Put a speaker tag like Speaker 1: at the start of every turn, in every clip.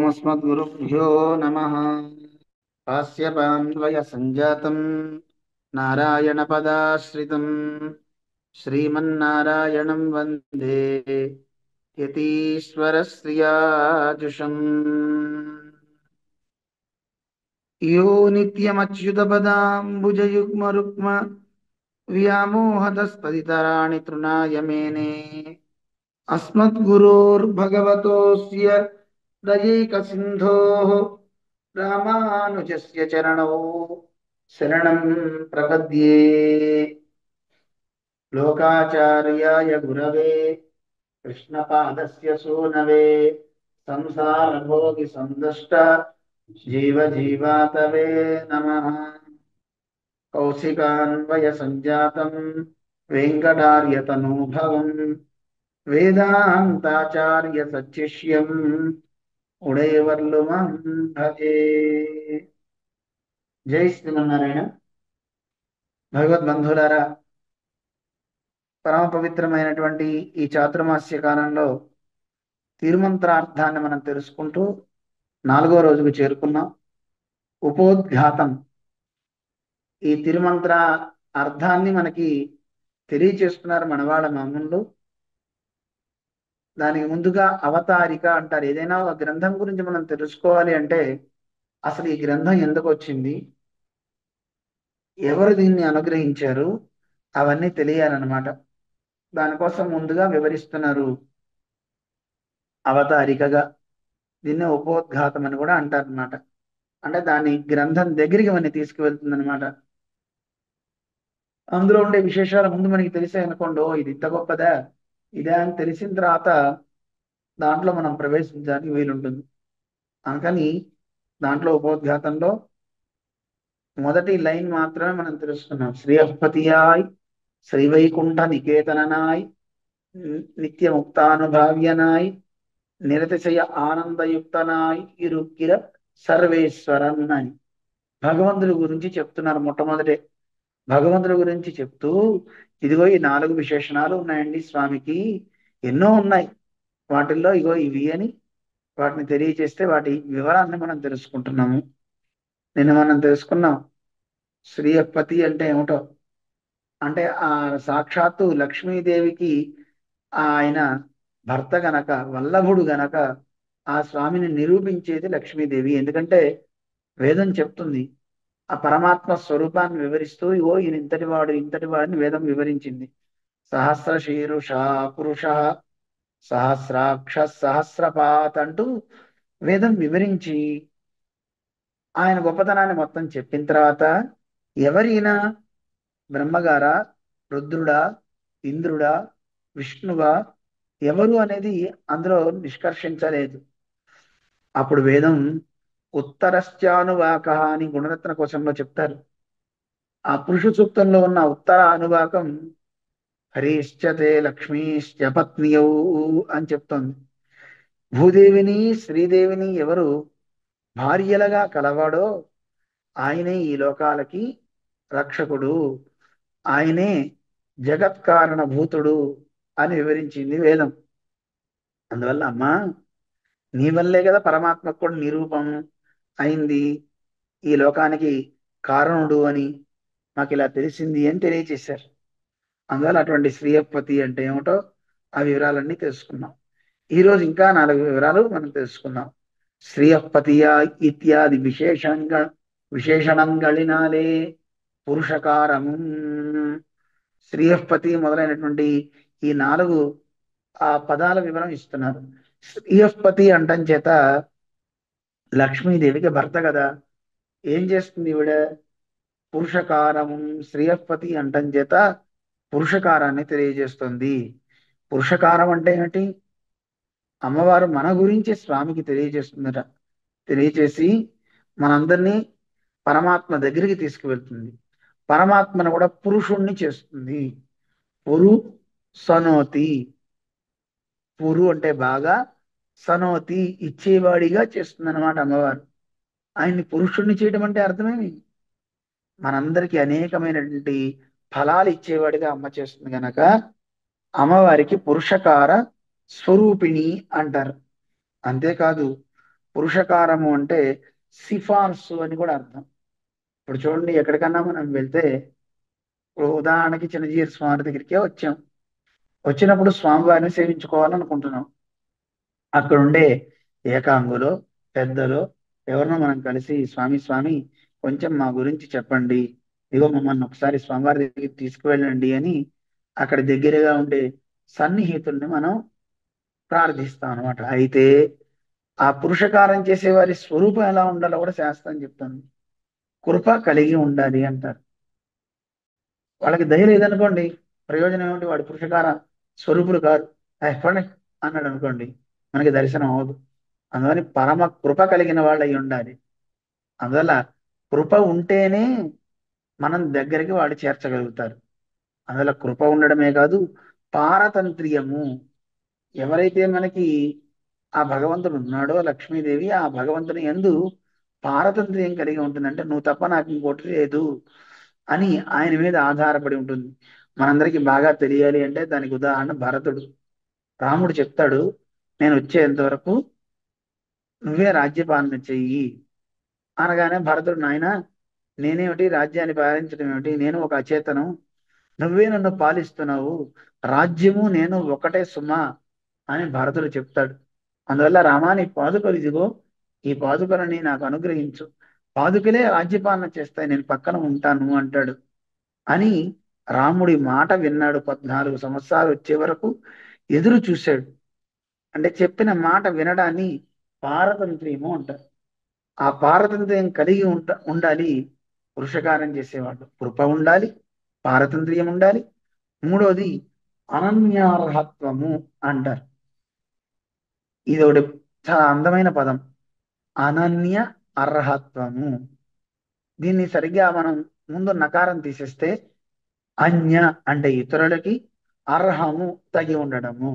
Speaker 1: ఓమస్మద్గురుభ్యో నమః. కాశ్యపాన్వయ సంజాతం నారాయణపదాశ్రితం శ్రీమన్నారాయణం వందే యతీశ్వరశ్రియాజుషం. యో నిత్యమచ్యుతపదాంబుజయుగ్మరుక్మ వ్యామోహతస్తదితరాణి తృణాయ మేనే అస్మద్గురోర్భగవతోస్య దయైకసింధోః రామానుజస్య చరణౌ శరణం ప్రపద్యే. లోకాచార్యాయ గురవే కృష్ణపాదస్య సూనవే సంసారభోగి సందష్ట జీవజీవాతవే నమః. కౌశికాన్వయ సంజాతం వెంకటార్యతనూభవం వేదాంతాచార్య సచ్చిష్యం ఉడయవర్లుమం భజే. జై శ్రీమన్నారాయణ. భగవద్బంధువులారా, పరమ పవిత్రమైనటువంటి ఈ చాతుర్మాస్య కాలంలో తిరుమంత్రార్థాన్ని మనం తెలుసుకుంటూ 4వ రోజుకు చేరుకున్నాం. ఉపోద్ఘాతం. ఈ తిరుమంత్ర అర్థాన్ని మనకి తెలియచేస్తున్నారు మనవాళ్ళ మామూలు. దానికి ముందుగా అవతారిక అంటారు. ఏదైనా ఒక గ్రంథం గురించి మనం తెలుసుకోవాలి అంటే అసలు ఈ గ్రంథం ఎందుకు వచ్చింది, ఎవరు దీన్ని అనుగ్రహించారు, అవన్నీ తెలియాలన్నమాట. దానికోసం ముందుగా వివరిస్తున్నారు అవతారికగా. దీన్ని ఉపోద్ఘాతం అని కూడా అంటారు అనమాట. అంటే దాని గ్రంథం దగ్గరికి మనని తీసుకువెళ్తుంది అనమాట. అందులో ఉండే విశేషాలు ముందు మనకి తెలిసాయి అనుకోండి, ఓ ఇది ఇంత గొప్పదా ఇదే అని తెలిసిన తర్వాత దాంట్లో మనం ప్రవేశించడానికి వీలుంటుంది. అందుకని దాంట్లో ఉపోద్ఘాతంలో మొదటి లైన్ మాత్రమే మనం తెలుసుకున్నాం. శ్రీయపతియాయ్ శ్రీవైకుంఠ నికేతననాయ్ నిత్యముక్తానుభావ్యనాయ్ నిరతిశయ ఆనందయుక్తనాయ్ ఇరుక్కిర సర్వేశ్వరన్ అని భగవంతుడి గురించి చెప్తున్నారు. మొట్టమొదటే భగవంతుడి గురించి చెప్తూ ఇదిగో ఈ 4 విశేషణాలు ఉన్నాయండి స్వామికి, ఎన్నో ఉన్నాయి, వాటిల్లో ఇగో ఇవి అని వాటిని తెలియచేస్తే వాటి వివరాన్ని మనం తెలుసుకుంటున్నాము. నిన్న మనం తెలుసుకున్నాం శ్రీయపతి అంటే ఏమిటో. అంటే ఆ సాక్షాత్తు లక్ష్మీదేవికి ఆయన భర్త గనక, వల్లభుడు గనక ఆ స్వామిని నిరూపించేది లక్ష్మీదేవి. ఎందుకంటే వేదం చెప్తుంది, ఆ పరమాత్మ స్వరూపాన్ని వివరిస్తూ ఇగో ఈయన ఇంతటి వాడు ఇంతటి వాడిని వేదం వివరించింది. సహస్ర శీరుష పురుష సహస్రాక్ష సహస్రపాత్ అంటూ వేదం వివరించి ఆయన గొప్పతనాన్ని మొత్తం చెప్పిన తర్వాత ఎవరైనా బ్రహ్మగారా, రుద్రుడా, ఇంద్రుడా, విష్ణువా, ఎవరు అనేది అందులో నిష్కర్షించలేదు. అప్పుడు వేదం ఉత్తరశ్చానువాక అని గుణరత్న కోశంలో చెప్తారు. ఆ పురుష సూక్తంలో ఉన్న ఉత్తర అనువాకం హరిశ్చతే లక్ష్మీశ్చ పత్నియౌ అని చెప్తోంది. భూదేవిని శ్రీదేవిని ఎవరు భార్యలుగా కలవాడో ఆయనే ఈ లోకాలకి రక్షకుడు, ఆయనే జగత్కారణ భూతుడు అని వివరించింది వేదం. అందువల్ల అమ్మా, నీ వల్లే కదా పరమాత్మకు కూడా నిరూపం అయింది, ఈ లోకానికి కారణుడు అని మాకు ఇలా తెలిసింది అని తెలియచేశారు. అందువల్ల అటువంటి శ్రీయపతి అంటే ఏమిటో ఆ వివరాలన్నీ తెలుసుకున్నాం. ఈరోజు ఇంకా 4 వివరాలు మనం తెలుసుకున్నాం. శ్రీయపతియా ఇత్యాది విశేషణంగళినాలే పురుషకారము. శ్రీయపతి మొదలైనటువంటి ఈ 4 ఆ పదాల వివరం ఇస్తున్నారు. శ్రీయపతి అంటం చేత లక్ష్మీదేవికి భర్త కదా, ఏం చేస్తుంది ఈవిడ? పురుషకారము. శ్రీయపతి అంటం చేత పురుషకారాన్ని తెలియజేస్తుంది. పురుషకారం అంటే ఏమిటి? అమ్మవారు మన గురించి స్వామికి తెలియజేస్తుందట. తెలియజేసి మనందరినీ పరమాత్మ దగ్గరికి తీసుకువెళ్తుంది. పరమాత్మను కూడా పురుషుణ్ణి చేస్తుంది. పురు సనోతి. పురు అంటే బాగా, సనోతి ఇచ్చేవాడిగా చేస్తుంది అనమాట అమ్మవారు. ఆయన్ని పురుషుణ్ణి చేయడం అంటే అర్థమేమి? మనందరికీ అనేకమైనటువంటి ఫలాలు ఇచ్చేవాడిగా అమ్మ చేస్తుంది గనక అమ్మవారికి పురుషకార స్వరూపిణి అంటారు. అంతేకాదు పురుషకారము అంటే సిఫార్సు అని కూడా అర్థం. ఇప్పుడు చూడండి, ఎక్కడికన్నా మనం వెళ్తే, ఇప్పుడు ఉదాహరణకి చిన్నజీయర్ స్వామి దగ్గరికే వచ్చాం. వచ్చినప్పుడు స్వామివారిని సేవించుకోవాలనుకుంటున్నాం. అక్కడ ఉండే ఏకాంగులో పెద్దలో ఎవరినో మనం కలిసి, స్వామి స్వామి కొంచెం మా గురించి చెప్పండి, ఇదిగో మమ్మల్ని ఒకసారి స్వామివారి దగ్గరికి తీసుకువెళ్ళండి అని అక్కడ దగ్గరగా ఉండే సన్నిహితుల్ని మనం ప్రార్థిస్తాం అనమాట. అయితే ఆ పురుషకారం చేసే వారి స్వరూపం ఎలా ఉండాలో కూడా శాస్త్రం చెప్తుంది. కృప కలిగి ఉండాలి అంటారు. వాళ్ళకి దయ లేదనుకోండి, ప్రయోజనం ఏమిటి? వాడు పురుషకార స్వరూపులు కాదు, ఎప్పండి అన్నాడు అనుకోండి, మనకి దర్శనం అవదు. అందువల్ల పరమ కృప కలిగిన వాళ్ళు అయి ఉండాలి. అందువల్ల కృప ఉంటేనే మనం దగ్గరికి వాడు చేర్చగలుగుతారు. అందువల్ల కృప ఉండడమే కాదు, పారతంత్ర్యము. ఎవరైతే మనకి ఆ భగవంతుడు ఉన్నాడో, లక్ష్మీదేవి ఆ భగవంతుని యందు పారతంత్ర్యం కలిగి ఉంటుందంటే, నువ్వు తప్ప నాకు ఇంకోటి లేదు అని ఆయన మీద ఆధారపడి ఉంటుంది. మనందరికీ బాగా తెలియాలి అంటే దానికి ఉదాహరణ భరతుడు. రాముడు చెప్తాడు, నేను వచ్చేంత వరకు నువ్వే రాజ్యపాలన చెయ్యి అనగానే భరతుడు, నాయన నేనేమిటి రాజ్యాన్ని పాలించడం ఏమిటి, నేను ఒక అచేతనం, నువ్వే నన్ను పాలిస్తున్నావు, రాజ్యము నేను ఒకటే సుమా అని భరతుడు చెప్తాడు. అందువల్ల రామాని పాదుకలు ఇదిగో, ఈ పాదుకలని నాకు అనుగ్రహించు, పాదుకలే రాజ్యపాలన చేస్తాయి, నేను పక్కన ఉంటాను అంటాడు. అని రాముడి మాట విన్నాడు. 14 సంవత్సరాలు వచ్చే వరకు ఎదురు చూశాడు. అంటే చెప్పిన మాట వినడాన్ని పారతంత్ర్యము అంటారు. ఆ పారతంత్ర్యం కలిగి ఉండాలి పురుషకారం చేసేవాడు. కృప ఉండాలి, పారతంత్ర్యం ఉండాలి. మూడోది అనన్యార్హత్వము అంటారు. ఇది ఒకటి చాలా అందమైన పదం, అనన్య అర్హత్వము. దీన్ని సరిగ్గా మనం ముందు నకారం తీసేస్తే అన్య అంటే ఇతరులకి, అర్హము తగి ఉండడము.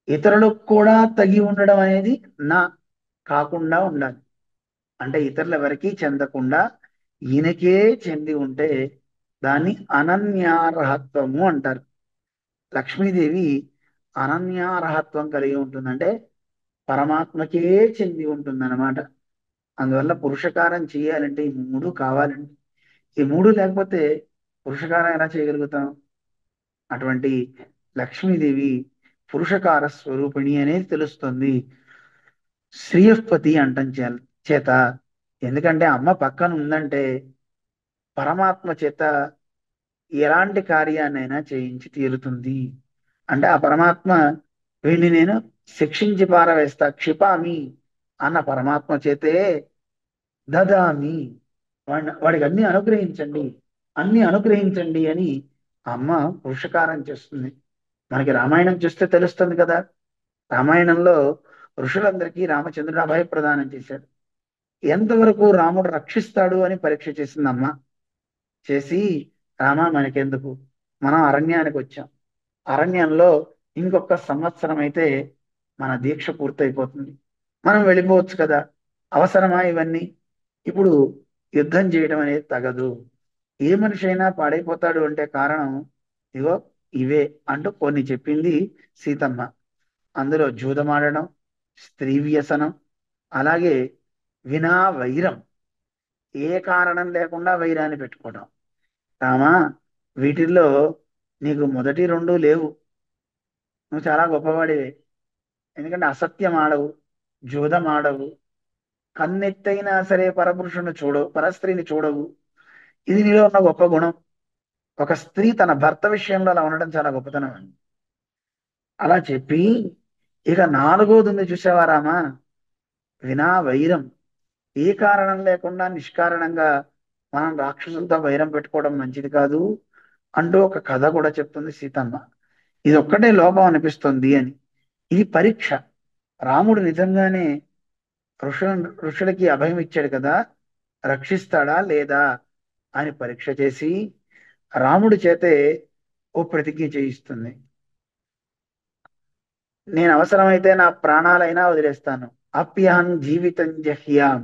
Speaker 1: ఇతరులకు కూడా తగి ఉండడం అనేది నా కాకుండా ఉండాలి. అంటే ఇతరులు ఎవరికీ చెందకుండా ఈయనకే చెంది ఉంటే దాన్ని అనన్యార్హత్వము అంటారు. లక్ష్మీదేవి అనన్యార్హత్వం కలిగి ఉంటుందంటే పరమాత్మకే చెంది ఉంటుందన్నమాట. అందువల్ల పురుషకారం చేయాలంటే ఈ మూడు కావాలండి. ఈ మూడు లేకపోతే పురుషకారం ఎలా చేయగలుగుతాం? అటువంటి లక్ష్మీదేవి పురుషకార స్వరూపిణి అనేది తెలుస్తుంది. శ్రీయపతి అంటం చేత, ఎందుకంటే అమ్మ పక్కన ఉందంటే పరమాత్మ చేత ఎలాంటి కార్యాన్నైనా చేయించి తీరుతుంది. అంటే ఆ పరమాత్మ, వీడిని నేను శిక్షించి పారవేస్తా, క్షిపామి అన్న పరమాత్మ చేతే దదామి, వాడికి అన్ని అనుగ్రహించండి, అన్ని అనుగ్రహించండి అని అమ్మ పురుషకారం చేస్తుంది. మనకి రామాయణం చూస్తే తెలుస్తుంది కదా. రామాయణంలో ఋషులందరికీ రామచంద్రుడు అభయ ప్రదానం చేశాడు. ఎంతవరకు రాముడు రక్షిస్తాడు అని పరీక్ష చేసింది అమ్మ. చేసి, రామ మనకెందుకు, మనం అరణ్యానికి వచ్చాం, అరణ్యంలో ఇంకొక సంవత్సరం అయితే మన దీక్ష పూర్తయిపోతుంది, మనం వెళ్ళిపోవచ్చు కదా, అవసరమా ఇవన్నీ? ఇప్పుడు యుద్ధం చేయడం అనేది తగదు, ఏ మనిషి అయినా పాడైపోతాడు అంటే కారణం ఇగో ఇవే అంటూ కొన్ని చెప్పింది సీతమ్మ. అందులో జూదమాడడం, స్త్రీ వ్యసనం, అలాగే వినా వైరం, ఏ కారణం లేకుండా వైరాన్ని పెట్టుకోవడం. రామా, వీటిల్లో నీకు మొదటి రెండు లేవు, నువ్వు చాలా గొప్పవాడివే. ఎందుకంటే అసత్యం ఆడవు, జూదం ఆడవు, కన్నెత్తైనా సరే పరపురుషుని చూడవు, పరస్త్రీని చూడవు. ఇది నీలో ఉన్న గొప్ప గుణం. ఒక స్త్రీ తన భర్త విషయంలో అలా ఉండడం చాలా గొప్పతనం అండి. అలా చెప్పి, ఇక నాలుగోది ఉంది చూసావా రామా, వినా వైరం, ఏ కారణం లేకుండా నిష్కారణంగా మనం రాక్షసులతో వైరం పెట్టుకోవడం మంచిది కాదు అంటూ ఒక కథ కూడా చెప్తుంది సీతమ్మ. ఇది ఒక్కటే లోపం అనిపిస్తుంది అని. ఇది పరీక్ష. రాముడు నిజంగానే ఋషులకి అభయం ఇచ్చాడు కదా, రక్షిస్తాడా లేదా అని పరీక్ష చేసి రాముడి చేతే ఓ ప్రతిజ్ఞ చేయిస్తుంది. నేను అవసరమైతే నా ప్రాణాలైనా వదిలేస్తాను, అప్యాం జీవితం జహ్యాం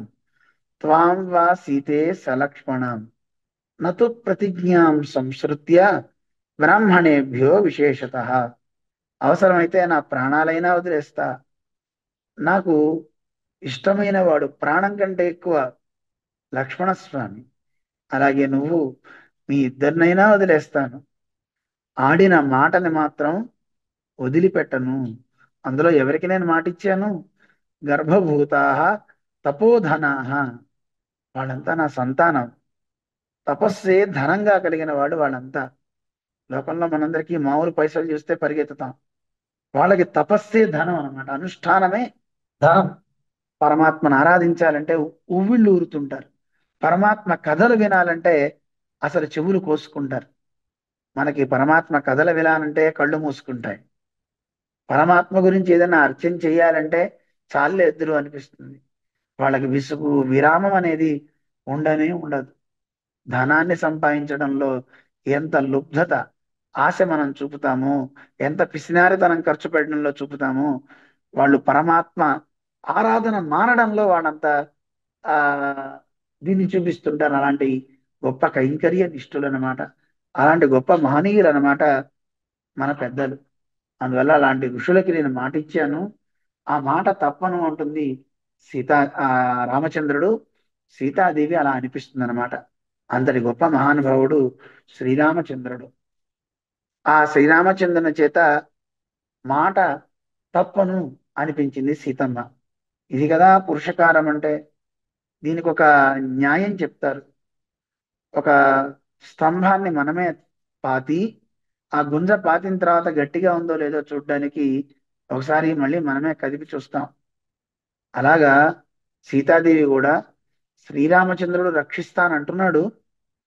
Speaker 1: త్వాం వా సీతే సలక్ష్మణం నతు ప్రతిజ్ఞాం సంసృత్య బ్రాహ్మణేభ్యో విశేషత. అవసరమైతే నా ప్రాణాలైనా వదిలేస్తా, నాకు ఇష్టమైన వాడు ప్రాణం కంటే ఎక్కువ లక్ష్మణస్వామి. అలాగే నువ్వు, మీ ఇద్దరినైనా వదిలేస్తాను, ఆడిన మాటని మాత్రం వదిలిపెట్టను. అందులో ఎవరికి నేను మాట ఇచ్చాను? గర్భభూతాహ తపోధనాహ, వాళ్ళంతా నా సంతానం. తపస్సే ధనంగా కలిగిన వాడు వాళ్ళంతా. లోకంలో మనందరికీ మామూలు పైసలు చూస్తే పరిగెత్తుతాం, వాళ్ళకి తపస్సే ధనం అన్నమాట. అనుష్ఠానమే ధనం. పరమాత్మను ఆరాధించాలంటే ఉవ్విళ్ళు ఊరుతుంటారు. పరమాత్మ కథలు వినాలంటే అసలు చెవులు కోసుకుంటారు. మనకి పరమాత్మ కథలు వినాలంటే కళ్ళు మూసుకుంటాయి. పరమాత్మ గురించి ఏదైనా అర్చన చేయాలంటే చాలే ఎద్దురు అనిపిస్తుంది. వాళ్ళకి విసుగు విరామం అనేది ఉండనే ఉండదు. ధనాన్ని సంపాదించడంలో ఎంత లుబ్ధత, ఆశ మనం చూపుతామో, ఎంత పిసినారితనం ఖర్చు పెట్టడంలో చూపుతామో, వాళ్ళు పరమాత్మ ఆరాధన మానడంలో వాళ్ళంత ఆ దీన్ని చూపిస్తుంటారు. అలాంటి గొప్ప కైంకర్య నిష్ఠులు అన్నమాట. అలాంటి గొప్ప మహనీయులు అన్నమాట మన పెద్దలు. అందువల్ల అలాంటి ఋషులకి నేను మాట ఇచ్చాను, ఆ మాట తప్పను అంటుంది సీతా ఆ రామచంద్రుడు. సీతాదేవి అలా అనిపిస్తుంది అనమాట. అంతటి గొప్ప మహానుభావుడు శ్రీరామచంద్రుడు. ఆ శ్రీరామచంద్రుని చేత మాట తప్పను అనిపించింది సీతమ్మ. ఇది కదా పురుషకారం అంటే. దీనికి ఒక న్యాయం చెప్తారు. ఒక స్తంభాన్ని మనమే పాతి, ఆ గుంజ పాతిన తర్వాత గట్టిగా ఉందో లేదో చూడడానికి ఒకసారి మళ్ళీ మనమే కదిపి చూస్తాం. అలాగా సీతాదేవి కూడా శ్రీరామచంద్రుడు రక్షిస్తానంటున్నాడు,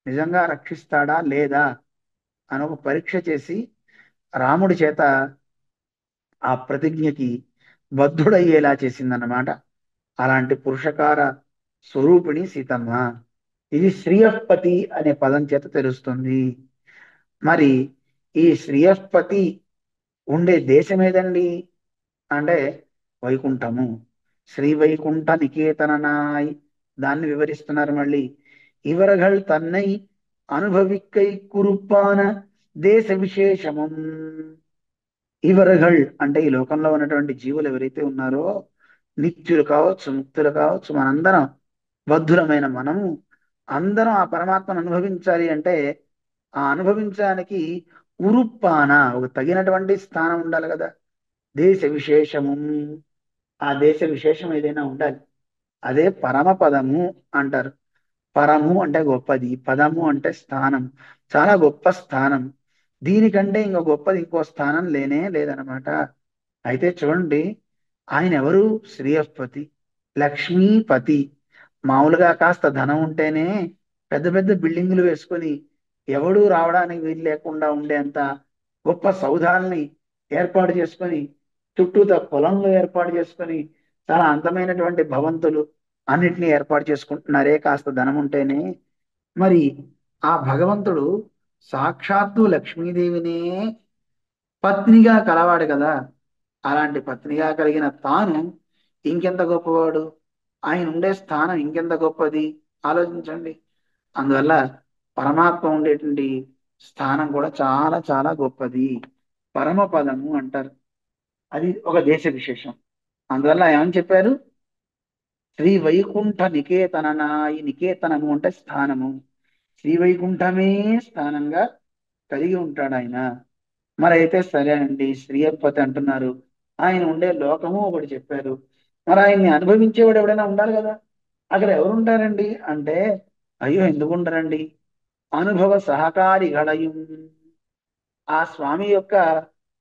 Speaker 1: నిజంగా రక్షిస్తాడా లేదా అని ఒక పరీక్ష చేసి రాముడి చేత ఆ ప్రతిజ్ఞకి బద్ధుడయ్యేలా చేసిందన్నమాట. అలాంటి పురుషకార స్వరూపిణి సీతమ్మ. ఇది శ్రీయపతి అనే పదం చేత తెలుస్తుంది. మరి ఈ శ్రీయపతి ఉండే దేశం ఏదండి అంటే వైకుంఠము. శ్రీ వైకుంఠ నికేతననాయ్, దాన్ని వివరిస్తున్నారు మళ్ళీ. ఇవరగల్ తన్నై అనుభవిక్కై కురుప్పాన దేశ విశేషము. ఇవరగల్ అంటే ఈ లోకంలో ఉన్నటువంటి జీవులు ఎవరైతే ఉన్నారో, నిత్యులు కావచ్చు, ముక్తులు కావచ్చు, మనందరం బద్ధులమైన మనము అందరం ఆ పరమాత్మను అనుభవించాలి అంటే, ఆ అనుభవించడానికి ఉరుప్పాన ఒక తగినటువంటి స్థానం ఉండాలి కదా. దేశ విశేషము, ఆ దేశ విశేషం ఏదైనా ఉండాలి. అదే పరమ పదము అంటారు. పరము అంటే గొప్పది, పదము అంటే స్థానం, చాలా గొప్ప స్థానం. దీనికంటే ఇంకో గొప్పది ఇంకో స్థానం లేనే లేదనమాట. అయితే చూడండి, ఆయన ఎవరు? శ్రీయపతి, లక్ష్మీపతి. మామూలుగా కాస్త ధనం ఉంటేనే పెద్ద పెద్ద బిల్డింగులు వేసుకొని ఎవడూ రావడానికి వీలు లేకుండా ఉండేంత గొప్ప సౌధాలని ఏర్పాటు చేసుకొని, చుట్టూతా పొలంలో ఏర్పాటు చేసుకొని, చాలా అందమైనటువంటి భవంతులు అన్నిటినీ ఏర్పాటు చేసుకుంటున్నారే కాస్త ధనం ఉంటేనే. మరి ఆ భగవంతుడు సాక్షాత్తు లక్ష్మీదేవినే పత్నిగా కలవాడు కదా. అలాంటి పత్నిగా కలిగిన తాను ఇంకెంత గొప్పవాడు, ఆయన ఉండే స్థానం ఇంకెంత గొప్పది ఆలోచించండి. అందువల్ల పరమాత్మ ఉండేటువంటి స్థానం కూడా చాలా చాలా గొప్పది, పరమపదము అంటారు. అది ఒక దేశ విశేషం. అందువల్ల ఏమని చెప్పారు? శ్రీ వైకుంఠ నికేతననా. ఈ నికేతనము అంటే స్థానము. శ్రీ వైకుంఠమే స్థానంగా కలిగి ఉంటాడు ఆయన. మరి అయితే సరే అండి, శ్రీయపతి అంటున్నారు, ఆయన ఉండే లోకము ఒకటి చెప్పారు. మరి ఆయన్ని అనుభవించేవాడు ఎవడైనా ఉండాలి కదా. అక్కడ ఎవరు ఉంటారండి అంటే, అయ్యో ఎందుకు ఉండరండి, అనుభవ సహకారి గళయం. ఆ స్వామి యొక్క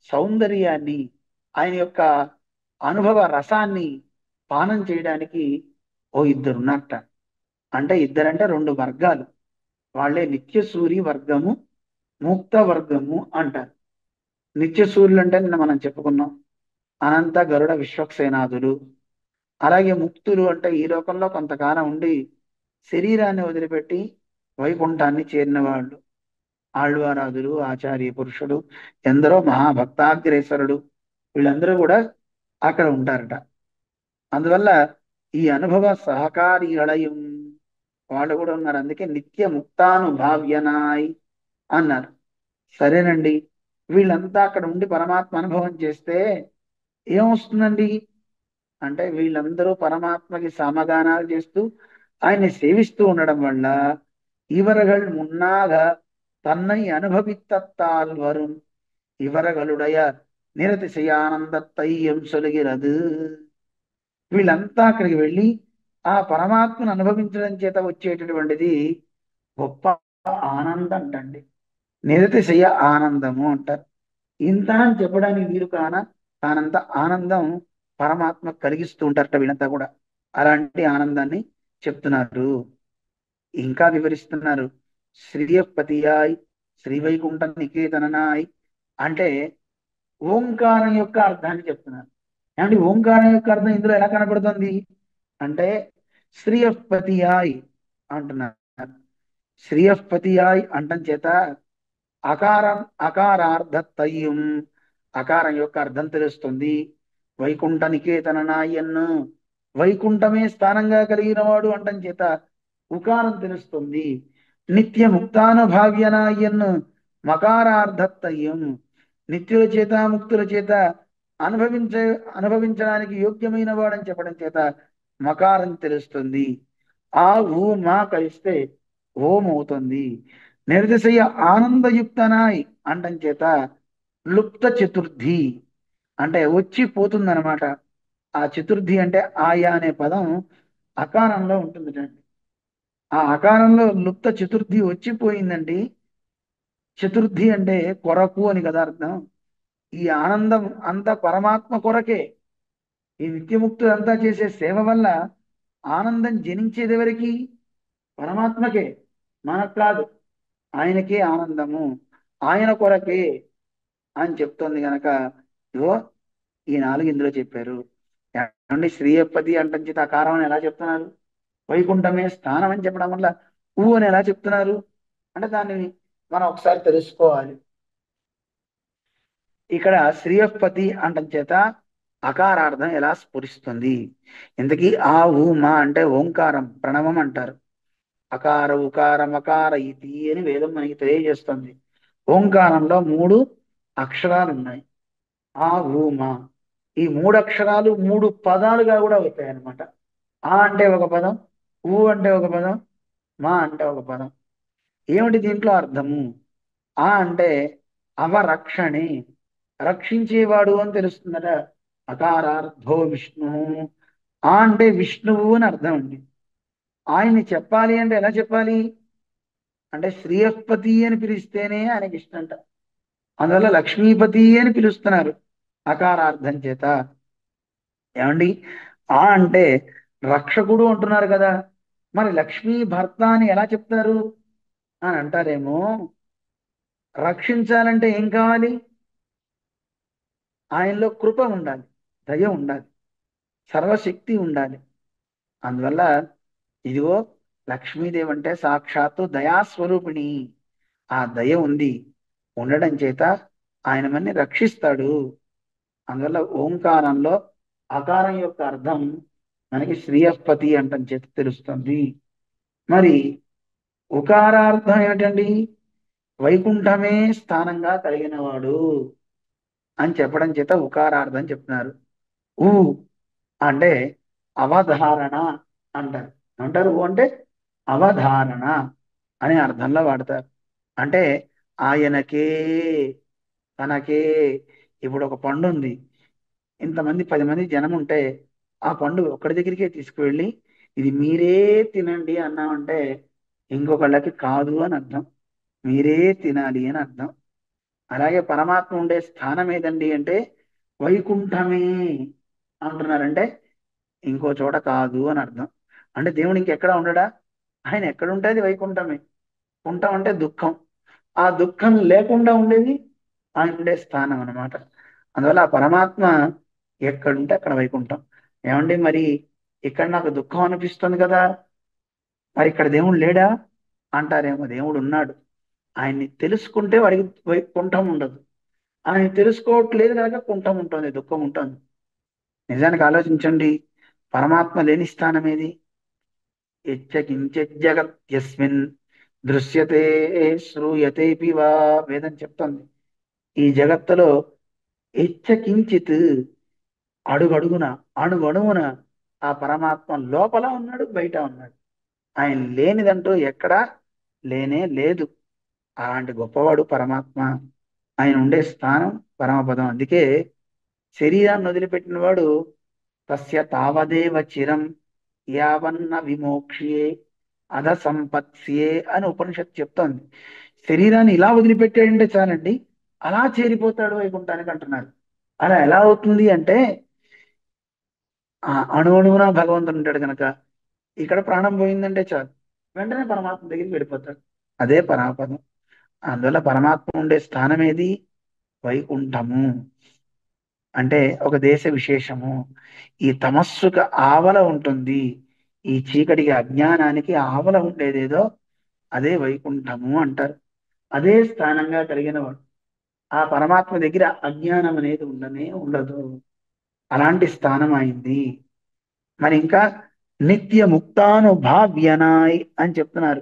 Speaker 1: సౌందర్యాన్ని, ఆయన యొక్క అనుభవ రసాన్ని పానం చేయడానికి ఓ ఇద్దరు ఉన్నట్ట. అంటే ఇద్దరంటే రెండు వర్గాలు. వాళ్ళే నిత్య సూరి వర్గము, ముక్త వర్గము అంటారు. నిత్య సూర్యులు అంటే నిన్న మనం చెప్పుకున్నాం, అనంత గరుడ విశ్వక్సేనాథులు. అలాగే ముక్తులు అంటే ఈ లోకంలో కొంతకాలం ఉండి శరీరాన్ని వదిలిపెట్టి వైకుంఠాన్ని చేరిన వాళ్ళు. ఆళ్వారాధులు, ఆచార్య పురుషుడు, ఎందరో మహాభక్తాగ్రేసరుడు, వీళ్ళందరూ కూడా అక్కడ ఉంటారట. అందువల్ల ఈ అనుభవ సహకారి గళయం వాళ్ళు కూడా ఉన్నారు. అందుకే నిత్య ముక్తానుభావ్యనాయ్ అన్నారు. సరేనండి, వీళ్ళంతా అక్కడ ఉండి పరమాత్మ అనుభవం చేస్తే ఏమొస్తుందండి అంటే వీళ్ళందరూ పరమాత్మకి సమగానాలు చేస్తూ ఆయన్ని సేవిస్తూ ఉండడం వల్ల ఇవరగల్ మున్నాగ తన్னை అనుభవిత్తత్తాల్ వரும் ఇవరగలుడయ నిరతిశయానందత్తయ్యం సొలిగిరదు. వీళ్ళంతా అక్కడికి వెళ్ళి ఆ పరమాత్మను అనుభవించడం చేత వచ్చేటటువంటిది గొప్ప ఆనందం అంటండి. నిరతిశయ ఆనందము అంటారు. ఇంత అని చెప్పడానికి వీలు కానంత ఆనందం పరమాత్మ కలిగిస్తూ ఉంటారట వీళ్ళంతా కూడా. అలాంటి ఆనందాన్ని చెప్తున్నారు. ఇంకా వివరిస్తున్నారు. శ్రీయపతియాయ్ శ్రీవైకుంఠ నికేతననాయ్ అంటే ఓంకారం యొక్క అర్థాన్ని చెప్తున్నారు. ఏమంటే ఓంకారం యొక్క అర్థం ఇందులో ఎలా కనపడుతుంది అంటే శ్రీయపతియాయ్ అంటున్నారు. శ్రీయపతియాయ్ అంటం చేత అకారం అకారార్థత్తయ్యం అకారం యొక్క అర్థం తెలుస్తుంది. వైకుంఠ నికేతన నాయన్ను వైకుంఠమే స్థానంగా కలిగిన వాడు అంటం చేత ఉకారం తెలుస్తుంది. నిత్య ముక్తానుభావ్య నాయన్ను మకారార్థత్తయ్యం నిత్యుల చేత ముక్తుల చేత అనుభవించ అనుభవించడానికి యోగ్యమైన వాడని చెప్పడం చేత మకారం తెలుస్తుంది. ఆ ఊ మా కలిస్తే ఓం అవుతుంది. నిర్దిశయ ఆనందయుక్తనాయ్ అంటం చేత లుప్త చతుర్థి అంటే వచ్చి పోతుందన్నమాట. ఆ చతుర్థి అంటే ఆయా అనే పదం అకారంలో ఉంటుంది. ఆ అకారంలో లుప్త చతుర్థి వచ్చిపోయిందండి. చతుర్థి అంటే కొరకు అని కదా అర్థం. ఈ ఆనందం అంతా పరమాత్మ కొరకే. ఈ నిత్యముక్తులంతా చేసే సేవ వల్ల ఆనందం జనించేది ఎవరికి? పరమాత్మకే, మనకు కాదు. ఆయనకే ఆనందము, ఆయన కొరకే అని చెప్తోంది గనక ఇగో ఈ నాలుగు ఇందులో చెప్పారు. ఏమండి శ్రీయపతి అంటం చేత అకారం అని ఎలా చెప్తున్నారు? వైకుంఠమే స్థానం అని చెప్పడం వల్ల ఊ అని ఎలా చెప్తున్నారు అంటే దాన్ని మనం ఒకసారి తెలుసుకోవాలి. ఇక్కడ శ్రీయపతి అంటం చేత అకారార్థం ఎలా స్ఫురిస్తుంది? ఇంతకీ ఆ ఊ మా అంటే ఓంకారం ప్రణవం అంటారు. అకార ఉకార మకార ఇతి అని వేదం మనకి తెలియజేస్తుంది. ఓంకారంలో మూడు అక్షరాలు ఉన్నాయి. ఆ ఊ మా ఈ మూడు అక్షరాలు మూడు పదాలుగా కూడా అవుతాయి అన్నమాట. ఆ అంటే ఒక పదం, ఊ అంటే ఒక పదం, మా అంటే ఒక పదం. ఏమిటి దీంట్లో అర్థము? ఆ అంటే అవరక్షణే, రక్షించేవాడు అని తెలుస్తుందట. అకారార్థో విష్ణు. ఆ అంటే విష్ణువు అని అర్థం అండి. ఆయన్ని చెప్పాలి అంటే ఎలా చెప్పాలి అంటే శ్రీయపతి అని పిలిస్తేనే ఆయనకి ఇష్టం అంట. అందువల్ల లక్ష్మీపతి అని పిలుస్తున్నారు అకారార్థం చేత. ఏమండి ఆ అంటే రక్షకుడు అంటున్నారు కదా, మరి లక్ష్మీ భర్త అని ఎలా చెప్తారు అని అంటారేమో. రక్షించాలంటే ఏం కావాలి? ఆయనలో కృప ఉండాలి, దయ ఉండాలి, సర్వశక్తి ఉండాలి. అందువల్ల ఇదిగో లక్ష్మీదేవి అంటే సాక్షాత్తు దయాస్వరూపిణి. ఆ దయ ఉంది, ఉండడం చేత ఆయన మన్ని రక్షిస్తాడు. అందువల్ల ఓంకారంలో అకారం యొక్క అర్థం మనకి శ్రీయపతి అంటం చేత తెలుస్తుంది. మరి ఉకారార్థం ఏమిటండి? వైకుంఠమే స్థానంగా కలిగిన వాడు అని చెప్పడం చేత ఉకారార్థం చెప్తున్నారు. ఊ అంటే అవధారణ అంటారు. అంటారు ఊ అంటే అవధారణ అనే అర్థంలో వాడతారు. అంటే ఆయనకే, తనకే. ఇప్పుడు ఒక పండు ఉంది, ఇంతమంది 10 మంది జనం ఉంటే ఆ పండు ఒక్కడి దగ్గరికే తీసుకువెళ్ళి ఇది మీరే తినండి అన్నామంటే ఇంకొకళ్ళకి కాదు అని అర్థం, మీరే తినాలి అని అర్థం. అలాగే పరమాత్మ ఉండే స్థానం ఏదండి అంటే వైకుంఠమే అంటున్నారంటే ఇంకో చోట కాదు అని అర్థం. అంటే దేవుడు ఇంకెక్కడ ఉండడా? ఆయన ఎక్కడ ఉంటుంది? వైకుంఠమే. కుంఠం అంటే దుఃఖం, ఆ దుఃఖం లేకుండా ఉండేది ఆయన ఉండే స్థానం అన్నమాట. అందువల్ల ఆ పరమాత్మ ఎక్కడుంటే అక్కడ వైకుంఠం. ఏమండి మరి ఇక్కడ నాకు దుఃఖం అనిపిస్తుంది కదా, మరి ఇక్కడ దేవుడు లేడా అంటారేమో. దేవుడు ఉన్నాడు. ఆయన్ని తెలుసుకుంటే వాడికి కుంఠం ఉండదు. ఆయన తెలుసుకోవట్లేదు కనుక కుంఠం ఉంటుంది, దుఃఖం ఉంటుంది. నిజానికి ఆలోచించండి, పరమాత్మ లేని స్థానం ఏది? యచ్చకించిత్ జగత్ యస్మిన్ దృశ్యతే శ్రూయతే పివా వేదం చెప్తుంది. ఈ జగత్తులో యచ్చకించిత్ అడుగడుగున అణువణువున ఆ పరమాత్మ లోపల ఉన్నాడు, బయట ఉన్నాడు. ఆయన లేనిదంటూ ఎక్కడా లేనే లేదు. అలాంటి గొప్పవాడు పరమాత్మ. ఆయన ఉండే స్థానం పరమపదం. అందుకే శరీరాన్ని వదిలిపెట్టిన వాడు తస్య తావదేవ చిరం యావన్న విమోక్ష్యే అధ సంపత్స్యే అని ఉపనిషత్తు చెప్తోంది. శరీరాన్ని ఇలా వదిలిపెట్టాడంటే చాలండి, అలా చేరిపోతాడు వైకుంఠానికి అంటున్నారు. అలా ఎలా అవుతుంది అంటే ఆ అణువున భగవంతుడు ఉంటాడు కనుక ఇక్కడ ప్రాణం పోయిందంటే చాలు, వెంటనే పరమాత్మ దగ్గరికి వెళ్ళిపోతాడు. అదే పరమపదం. అందువల్ల పరమాత్మ ఉండే స్థానం ఏది? వైకుంఠము. అంటే ఒక దేశ విశేషము. ఈ తమస్సుకు ఆవల ఉంటుంది, ఈ చీకటికి అజ్ఞానానికి ఆవల ఉండేదేదో అదే వైకుంఠము అంటారు. అదే స్థానంగా కలిగిన వాడు. ఆ పరమాత్మ దగ్గర అజ్ఞానం అనేది ఉండనే ఉండదు. అలాంటి స్థానం అయింది. మరి ఇంకా నిత్య ముక్తానుభావ్యనాయ్ అని చెప్తున్నారు.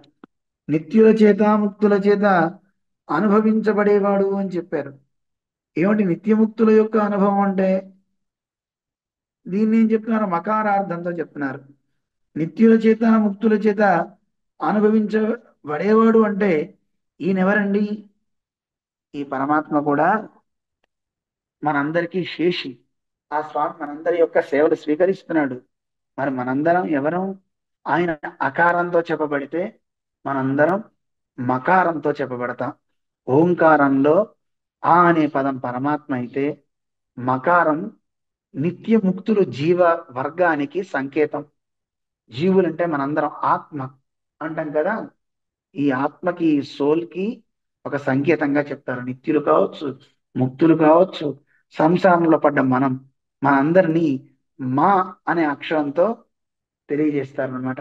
Speaker 1: నిత్యుల చేత ముక్తుల చేత అనుభవించబడేవాడు అని చెప్పారు. ఏమిటి నిత్యముక్తుల యొక్క అనుభవం అంటే? దీన్ని ఏం చెప్తున్నారు? మకారార్థంతో చెప్తున్నారు. నిత్యుల చేత ముక్తుల చేత అనుభవించబడేవాడు అంటే ఈయనెవరండి? ఈ పరమాత్మ కూడా మనందరికీ శేషి. ఆ స్వామి మనందరి యొక్క సేవలు స్వీకరిస్తున్నాడు. మరి మనందరం ఎవరం? ఆయన అకారంతో చెప్పబడితే మనందరం మకారంతో చెప్పబడతాం. ఓంకారంలో ఆ అనే పదం పరమాత్మ అయితే, మకారం నిత్య ముక్తులు జీవ వర్గానికి సంకేతం. జీవులంటే మనందరం ఆత్మ అంటాం కదా. ఈ ఆత్మకి, ఈ సోల్ కి ఒక సంకేతంగా చెప్తారు. నిత్యులు కావచ్చు, ముక్తులు కావచ్చు, సంసారంలో పడ్డ మనందరినీ మా అనే అక్షరంతో తెలియజేస్తారు అనమాట.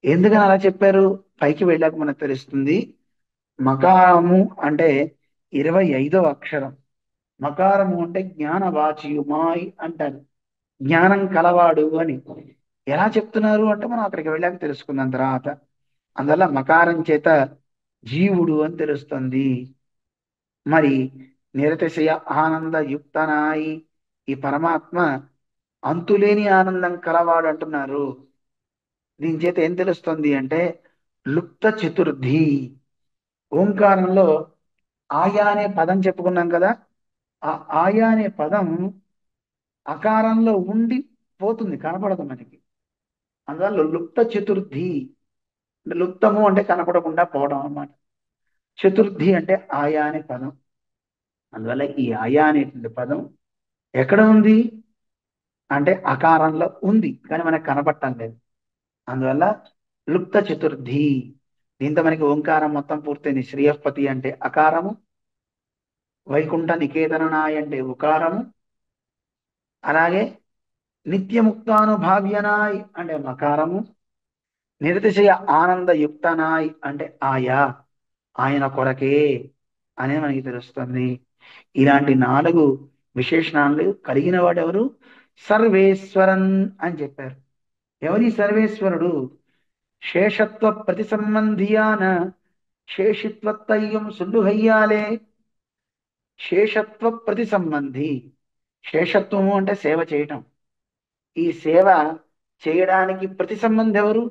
Speaker 1: ఎందుకని అలా చెప్పారు? పైకి వెళ్ళాక మనకు తెలుస్తుంది. మకారము అంటే 25వ అక్షరం. మకారము అంటే జ్ఞానవాచియుమాయ్ అంటారు. జ్ఞానం కలవాడు అని ఎలా చెప్తున్నారు అంటే మనం అక్కడికి వెళ్ళాక తెలుసుకుందాం తర్వాత. అందువల్ల మకారం చేత జీవుడు అని తెలుస్తుంది. మరి నిరతిశయ ఆనంద యుక్తనాయి, ఈ పరమాత్మ అంతులేని ఆనందం కలవాడు అంటున్నారు. దీని చేత ఏం తెలుస్తుంది అంటే లుప్త చతుర్థి. ఓంకారంలో ఆయా అనే పదం చెప్పుకున్నాం కదా. ఆ ఆయా అనే పదం అకారంలో ఉండి పోతుంది, కనపడదు మనకి. అందువల్ల లుప్త చతుర్థి అంటే లుప్తము అంటే కనపడకుండా పోవడం అన్నమాట. చతుర్థి అంటే ఆయా అనే పదం. అందువల్ల ఈ ఆయా అనేటువంటి పదం ఎక్కడ ఉంది అంటే అకారంలో ఉంది, కానీ మనకు కనపడటం లేదు. అందువల్ల లుప్త చతుర్థి. దీంతో మనకి ఓంకారం మొత్తం పూర్తయింది. శ్రీయపతి అంటే అకారము, వైకుంఠ నికేతనాయ అంటే ఉకారము, అలాగే నిత్యముక్తానుభావ్యనాయ్ అంటే మకారము, నిరతిశయ ఆనంద యుక్తనాయ్ అంటే ఆయా, ఆయన కొరకే అనేది మనకి తెలుస్తుంది. ఇలాంటి 4 విశేషణాలు కలిగిన వాడెవరు? సర్వేశ్వరన్ అని చెప్పారు. ఎవరి సర్వేశ్వరుడు? శేషత్వ ప్రతి సంబంధియాన శేషిత్వత్తయ్యం సుల్లుహయ్యాలే. శేషత్వ ప్రతి సంబంధి. శేషత్వము అంటే సేవ చేయటం. ఈ సేవ చేయడానికి ప్రతి సంబంధి ఎవరు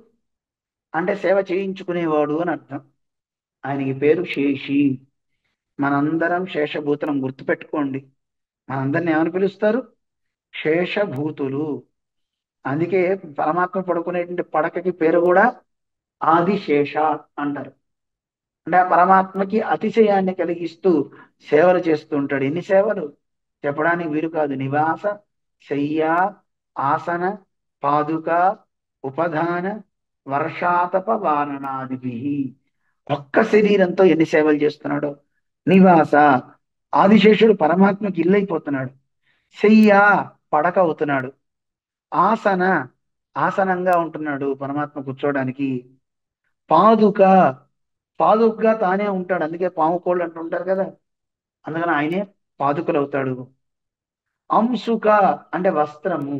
Speaker 1: అంటే సేవ చేయించుకునేవాడు అని అర్థం. ఆయనకి పేరు శేషి. మనందరం శేషభూతులం, గుర్తుపెట్టుకోండి. మనందరిని ఏమని పిలుస్తారు? శేషభూతులు. అందుకే పరమాత్మ పడుకునేటువంటి పడకకి పేరు కూడా ఆదిశేష అంటారు. అంటే ఆ పరమాత్మకి అతిశయాన్ని కలిగిస్తూ సేవలు చేస్తూ ఉంటాడు. ఎన్ని సేవలు చెప్పడానికి వీలు కాదు. నివాస, శయ్య, ఆసన, పాదుక, ఉపధాన, వర్షాతప వారణాదిభి. ఒక్క శరీరంతో ఎన్ని సేవలు చేస్తున్నాడో. నివాస, ఆదిశేషుడు పరమాత్మకి ఇల్లు అయిపోతున్నాడు. శయ్య, పడక అవుతున్నాడు. ఆసన, ఆసనంగా ఉంటున్నాడు పరమాత్మ కూర్చోడానికి. పాదుక, పాదుకగా తానే ఉంటాడు. అందుకే పాము కోళ్ళు అంటుంటారు కదా. అందుకని ఆయనే పాదుకలు అవుతాడు. అంశుక అంటే వస్త్రము,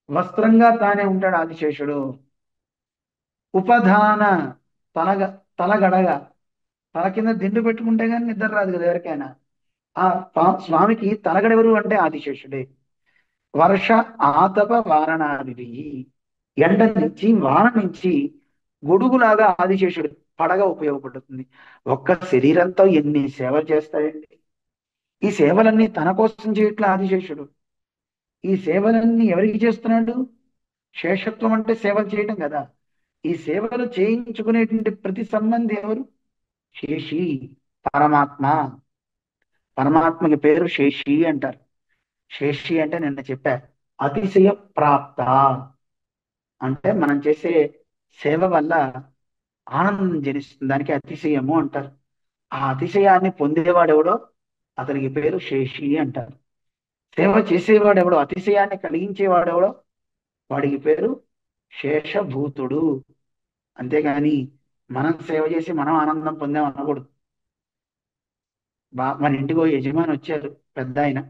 Speaker 1: వస్త్రంగా తానే ఉంటాడు ఆదిశేషుడు. ఉపధాన, తలగ తలగడగ, తల కింద దిండు పెట్టుకుంటే కానీ నిద్ర రాదు కదా ఎవరికైనా. ఆ స్వామికి తలగడెవరు అంటే ఆదిశేషుడే. వర్ష ఆతప వారణాది, ఎండ నుంచి వాన నుంచి గొడుగులాగా ఆదిశేషుడు పడగా ఉపయోగపడుతుంది. ఒక్క శరీరంతో ఎన్ని సేవలు చేస్తాయండి. ఈ సేవలన్నీ తన కోసం చేయట్లే ఆదిశేషుడు. ఈ సేవలన్నీ ఎవరికి చేస్తున్నాడు? శేషత్వం అంటే సేవలు చేయటం కదా. ఈ సేవలు చేయించుకునేటువంటి ప్రతి సంబంధి ఎవరు? శేషి, పరమాత్మ. పరమాత్మకి పేరు శేషి అంటారు. శేషి అంటే నిన్న చెప్పా, అతిశయ ప్రాప్త. అంటే మనం చేసే సేవ వల్ల ఆనందం జనిస్తుంది, దానికి అతిశయము అంటారు. ఆ అతిశయాన్ని పొందేవాడెవడో అతనికి పేరు శేషి అంటారు. సేవ చేసేవాడెవడో, అతిశయాన్ని కలిగించేవాడెవడో వాడికి పేరు శేషభూతుడు. అంతేగాని మనం సేవ చేసి మనం ఆనందం పొందాం అనకూడదు. మన ఇంటికి ఓ యజమాని వచ్చారు, పెద్ద ఆయన.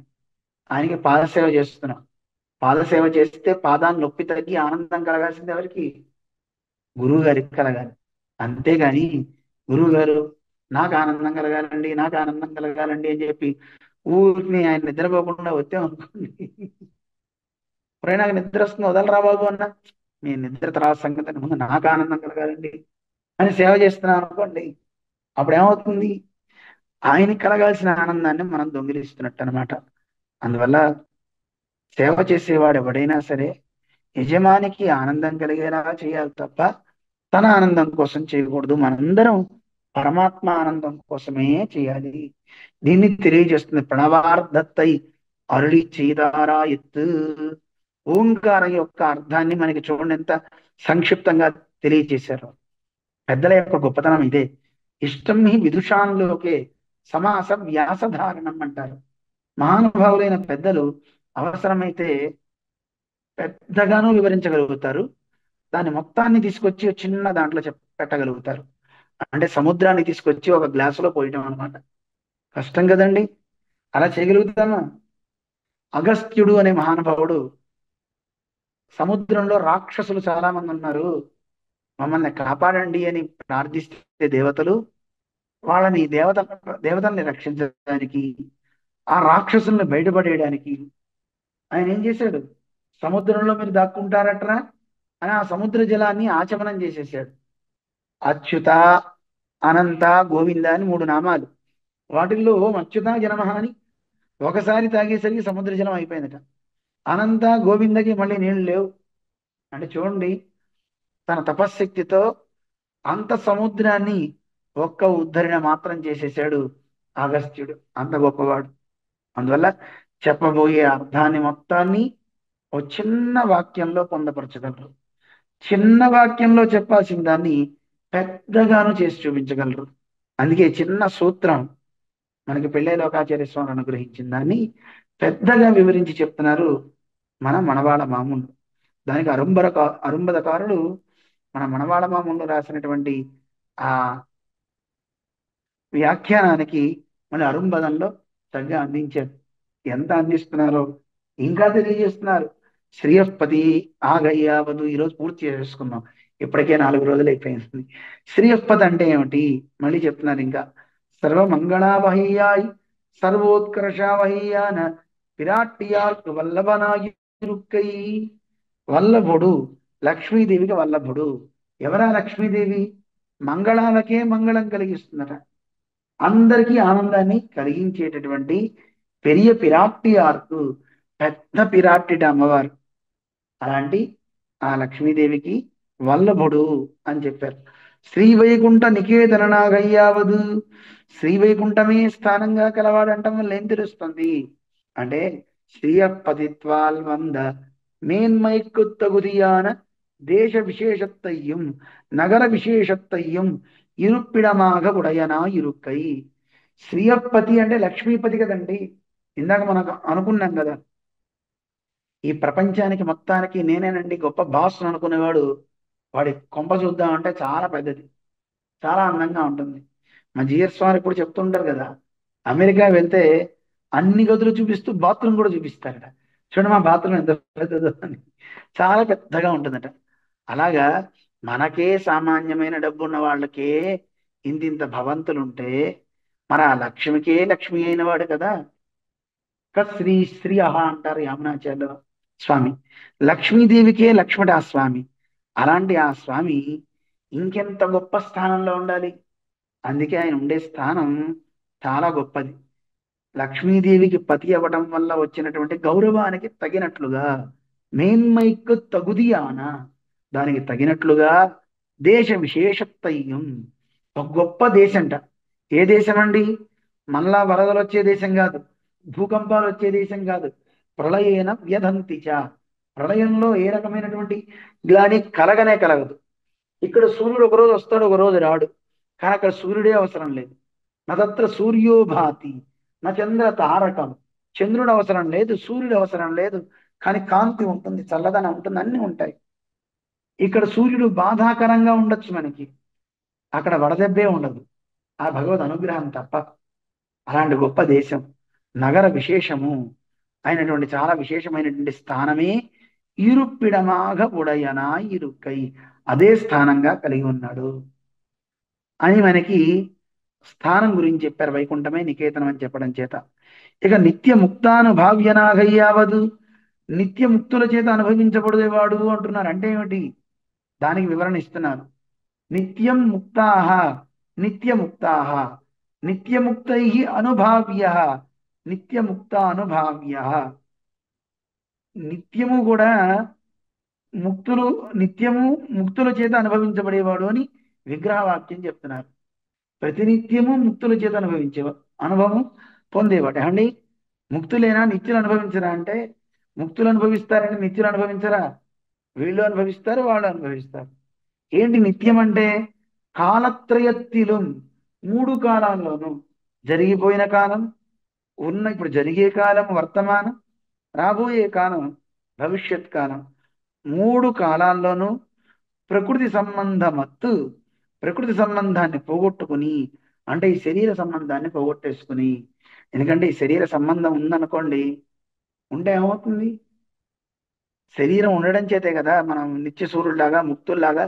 Speaker 1: ఆయనకి పాదసేవ చేస్తున్నాం. పాదసేవ చేస్తే పాదాన్ని నొప్పి తగ్గి ఆనందం కలగాల్సింది ఎవరికి? గురువు గారికి కలగాలి. అంతేగాని గురువు గారు నాకు ఆనందం కలగాలండి, నాకు ఆనందం కలగాలండి అని చెప్పి ఊరికి ఆయన నిద్రపోకుండా వచ్చాం అనుకోండి, ఒరేయ్ నాకు నిద్ర వస్తుంది వదలరా బాబు అన్న, మీ నిద్ర తర్వాత సంగతి, ముందు నాకు ఆనందం కలగాలండి అని సేవ చేస్తున్నాం అనుకోండి, అప్పుడు ఏమవుతుంది? ఆయనకి కలగాల్సిన ఆనందాన్ని మనం దొంగిలిస్తున్నట్టు అనమాట. అందువల్ల సేవ చేసేవాడు ఎవడైనా సరే యజమానికి ఆనందం కలిగేలా చేయాలి తప్ప తన ఆనందం కోసం చేయకూడదు. మనందరం పరమాత్మ ఆనందం కోసమే చేయాలి. దీన్ని తెలియజేస్తుంది ప్రణవార్ధత్తై అరుడి చేదారా ఎత్తు. ఓంకారం యొక్క అర్థాన్ని మనకి చూడండి ఎంత సంక్షిప్తంగా తెలియజేశారు. పెద్దల యొక్క గొప్పతనం ఇదే. ఇష్టం హి విదుషాంలోకే సమాస వ్యాసధారణం అంటారు. మహానుభావులైన పెద్దలు అవసరమైతే పెద్దగానూ వివరించగలుగుతారు, దాని మొత్తాన్ని తీసుకొచ్చి ఒక చిన్న దాంట్లో పెట్టగలుగుతారు. అంటే సముద్రాన్ని తీసుకొచ్చి ఒక గ్లాసులో పోయటం అనమాట. కష్టం కదండి, అలా చేయగలుగుతామా? అగస్త్యుడు అనే మహానుభావుడు సముద్రంలో రాక్షసులు చాలా మంది ఉన్నారు, మమ్మల్ని కాపాడండి అని ప్రార్థిస్తే దేవతలు వాళ్ళని దేవతల్ని రక్షించడానికి, ఆ రాక్షసుల్ని బయటపడేయడానికి ఆయన ఏం చేశాడు? సముద్రంలో మీరు దాక్కుంటారట్రా అని ఆ సముద్ర జలాన్ని ఆచమనం చేసేసాడు. అచ్యుత, అనంత, గోవింద అని మూడు నామాలు. వాటిల్లో అచ్యుత జనమహ అని ఒకసారి తాగేసరికి సముద్ర జలం అయిపోయిందట. అనంత, గోవిందకి మళ్ళీ నీళ్లు లేవు. అంటే చూడండి, తన తపశ్శక్తితో అంత సముద్రాన్ని ఒక్క ఉద్ధరణ మాత్రం చేసేసాడు అగస్త్యుడు. అంత గొప్పవాడు. అందువల్ల చెప్పబోయే అర్థాన్ని మొత్తాన్ని ఓ చిన్న వాక్యంలో పొందపరచగలరు. చిన్న వాక్యంలో చెప్పాల్సిన దాన్ని పెద్దగాను చేసి చూపించగలరు. అందుకే చిన్న సూత్రం మనకి పెళ్ళై లోకాచార్య స్వామి అనుగ్రహించిన దాన్ని పెద్దగా వివరించి చెప్తున్నారు మన మనవాళ్ళ మామూలు. దానికి అరుంబదకారుడు మన మనవాళ్ళ మామూలు రాసినటువంటి ఆ వ్యాఖ్యానానికి మన అరుంబదంలో చక్కగా అందించారు. ఎంత అందిస్తున్నారో ఇంకా తెలియజేస్తున్నారు. శ్రీయపతి ఆగయ్యావదు ఈరోజు పూర్తి చేసుకున్నాం. ఇప్పటికే 4 రోజులు అయిపోయింది. శ్రీయపతి అంటే ఏమిటి మళ్ళీ చెప్తున్నారు. ఇంకా సర్వమంగళావహయ్యాయ్ సర్వోత్కర్షావహయ్యాన పిరాట్టియార్కు వల్లభనాయురుక్కై. వల్లభుడు లక్ష్మీదేవికి వల్లభుడు. ఎవరా లక్ష్మీదేవి? మంగళాలకే మంగళం కలిగిస్తుందట, అందరికీ ఆనందాన్ని కలిగించేటటువంటి పెరియ పిరాట్టి ఆర్కు, పెద్ద పిరాట్టిట అమ్మవారు. అలాంటి ఆ లక్ష్మీదేవికి వల్లభుడు అని చెప్పారు. శ్రీవైకుంఠ నికేతన నాగయ్యావదు, శ్రీవైకుంఠమే స్థానంగా కలవాడంటం వల్ల ఏం తెలుస్తుంది అంటే ஸ்ரீயப்பதித்வால் வந்த மேன்மைக்கு தகுதியான தேச விசேஷத்தையும் நகர விசேஷத்தையும் ఇరుప్పిడమాగ ఉడయనా ఇరుక్కై. శ్రీయపతి అంటే లక్ష్మీపతి కదండి. ఇందాక మనకు అనుకున్నాం కదా, ఈ ప్రపంచానికి మొత్తానికి నేనేనండి గొప్ప బాస్ అనుకునేవాడు, వాడి కొంప చూద్దాం అంటే చాలా పెద్దది, చాలా అందంగా ఉంటుంది. మా జిఎస్ స్వామి ఇప్పుడు చెప్తుంటారు కదా, అమెరికా వెళ్తే అన్ని గదులు చూపిస్తూ బాత్రూమ్ కూడా చూపిస్తారట. చూడండి మా బాత్రూమ్ ఎంత పెద్దదో అని, చాలా పెద్దగా ఉంటుందట. అలాగా మనకే సామాన్యమైన డబ్బు ఉన్న వాళ్ళకే ఇంతింత భవంతులుంటే మరి ఆ లక్ష్మికే లక్ష్మి అయిన వాడు కదా. శ్రీ శ్రీ అహ అంటారు యామునాచార్యులు. స్వామి. లక్ష్మీదేవికే లక్ష్మడు ఆ స్వామి. అలాంటి ఆ స్వామి ఇంకెంత గొప్ప స్థానంలో ఉండాలి. అందుకే ఆయన ఉండే స్థానం చాలా గొప్పది. లక్ష్మీదేవికి పతి అవ్వడం వల్ల వచ్చినటువంటి గౌరవానికి తగినట్లుగా, మేన్మైకు తగుదియాన, దానికి తగినట్లుగా దేశ విశేషత్తయ్యం, ఒక గొప్ప దేశంట. ఏ దేశం అండి? మళ్ళా వరదలు వచ్చే దేశం కాదు, భూకంపాలు వచ్చే దేశం కాదు. ప్రళయేన వ్యధంతిచ, ప్రళయంలో ఏ రకమైనటువంటి గ్లాని కలగనే కలగదు. ఇక్కడ సూర్యుడు ఒక రోజు వస్తాడు, ఒక రోజు రాడు. కానీ అక్కడ సూర్యుడే అవసరం లేదు. నత్ర సూర్యో భాతి నా చంద్ర తారకం, చంద్రుడు అవసరం లేదు, సూర్యుడు అవసరం లేదు. కానీ కాంతి ఉంటుంది, చల్లదనం ఉంటుంది, అన్ని ఉంటాయి. ఇక్కడ సూర్యుడు బాధాకరంగా ఉండొచ్చు మనకి, అక్కడ వడదెబ్బే ఉండదు, ఆ భగవద్ అనుగ్రహం తప్ప. అలాంటి గొప్ప దేశం, నగర విశేషము అయినటువంటి చాలా విశేషమైనటువంటి స్థానమే ఇరుప్పిడమాగ ఉడయనా ఇరుక్కై, అదే స్థానంగా కలిగి ఉన్నాడు అని మనకి స్థానం గురించి చెప్పారు. వైకుంఠమే నికేతనం అని చెప్పడం చేత. ఇక నిత్య ముక్తానుభావ్యనాగయ్యావదు, నిత్య ముక్తుల చేత అనుభవించబడేవాడు అంటున్నారు. అంటే ఏమిటి? దానికి వివరణ ఇస్తున్నారు. నిత్యం ముక్తాహ, నిత్యముక్తాహ, నిత్యముక్తై అనుభావ్య, నిత్యముక్త అనుభావ్య. నిత్యము కూడా ముక్తులు, నిత్యము ముక్తుల చేత అనుభవించబడేవాడు అని విగ్రహవాక్యం చెప్తున్నారు. ప్రతినిత్యము ముక్తుల చేత అనుభవించే అనుభవం పొందేవాడు అండి. ముక్తులేనా నిత్యులు అనుభవించరా అంటే, ముక్తులు అనుభవిస్తారంటే నిత్యులు అనుభవించరా? వీళ్ళు అనుభవిస్తారు, వాళ్ళు అనుభవిస్తారు. ఏంటి నిత్యం అంటే? కాలత్రయత్తిలం, మూడు కాలాల్లోనూ, జరిగిపోయిన కాలం, ఇప్పుడు జరిగే కాలం వర్తమానం, రాబోయే కాలం భవిష్యత్ కాలం, మూడు కాలాల్లోనూ ప్రకృతి సంబంధమత్తు, ప్రకృతి సంబంధాన్ని పోగొట్టుకుని, అంటే ఈ శరీర సంబంధాన్ని పోగొట్టేసుకుని. ఎందుకంటే ఈ శరీర సంబంధం ఉందనుకోండి, ఉంటే ఏమవుతుంది? శరీరం ఉండడం చేతే కదా మనం నిత్య సూర్యుడిలాగా ముక్తుల్లాగా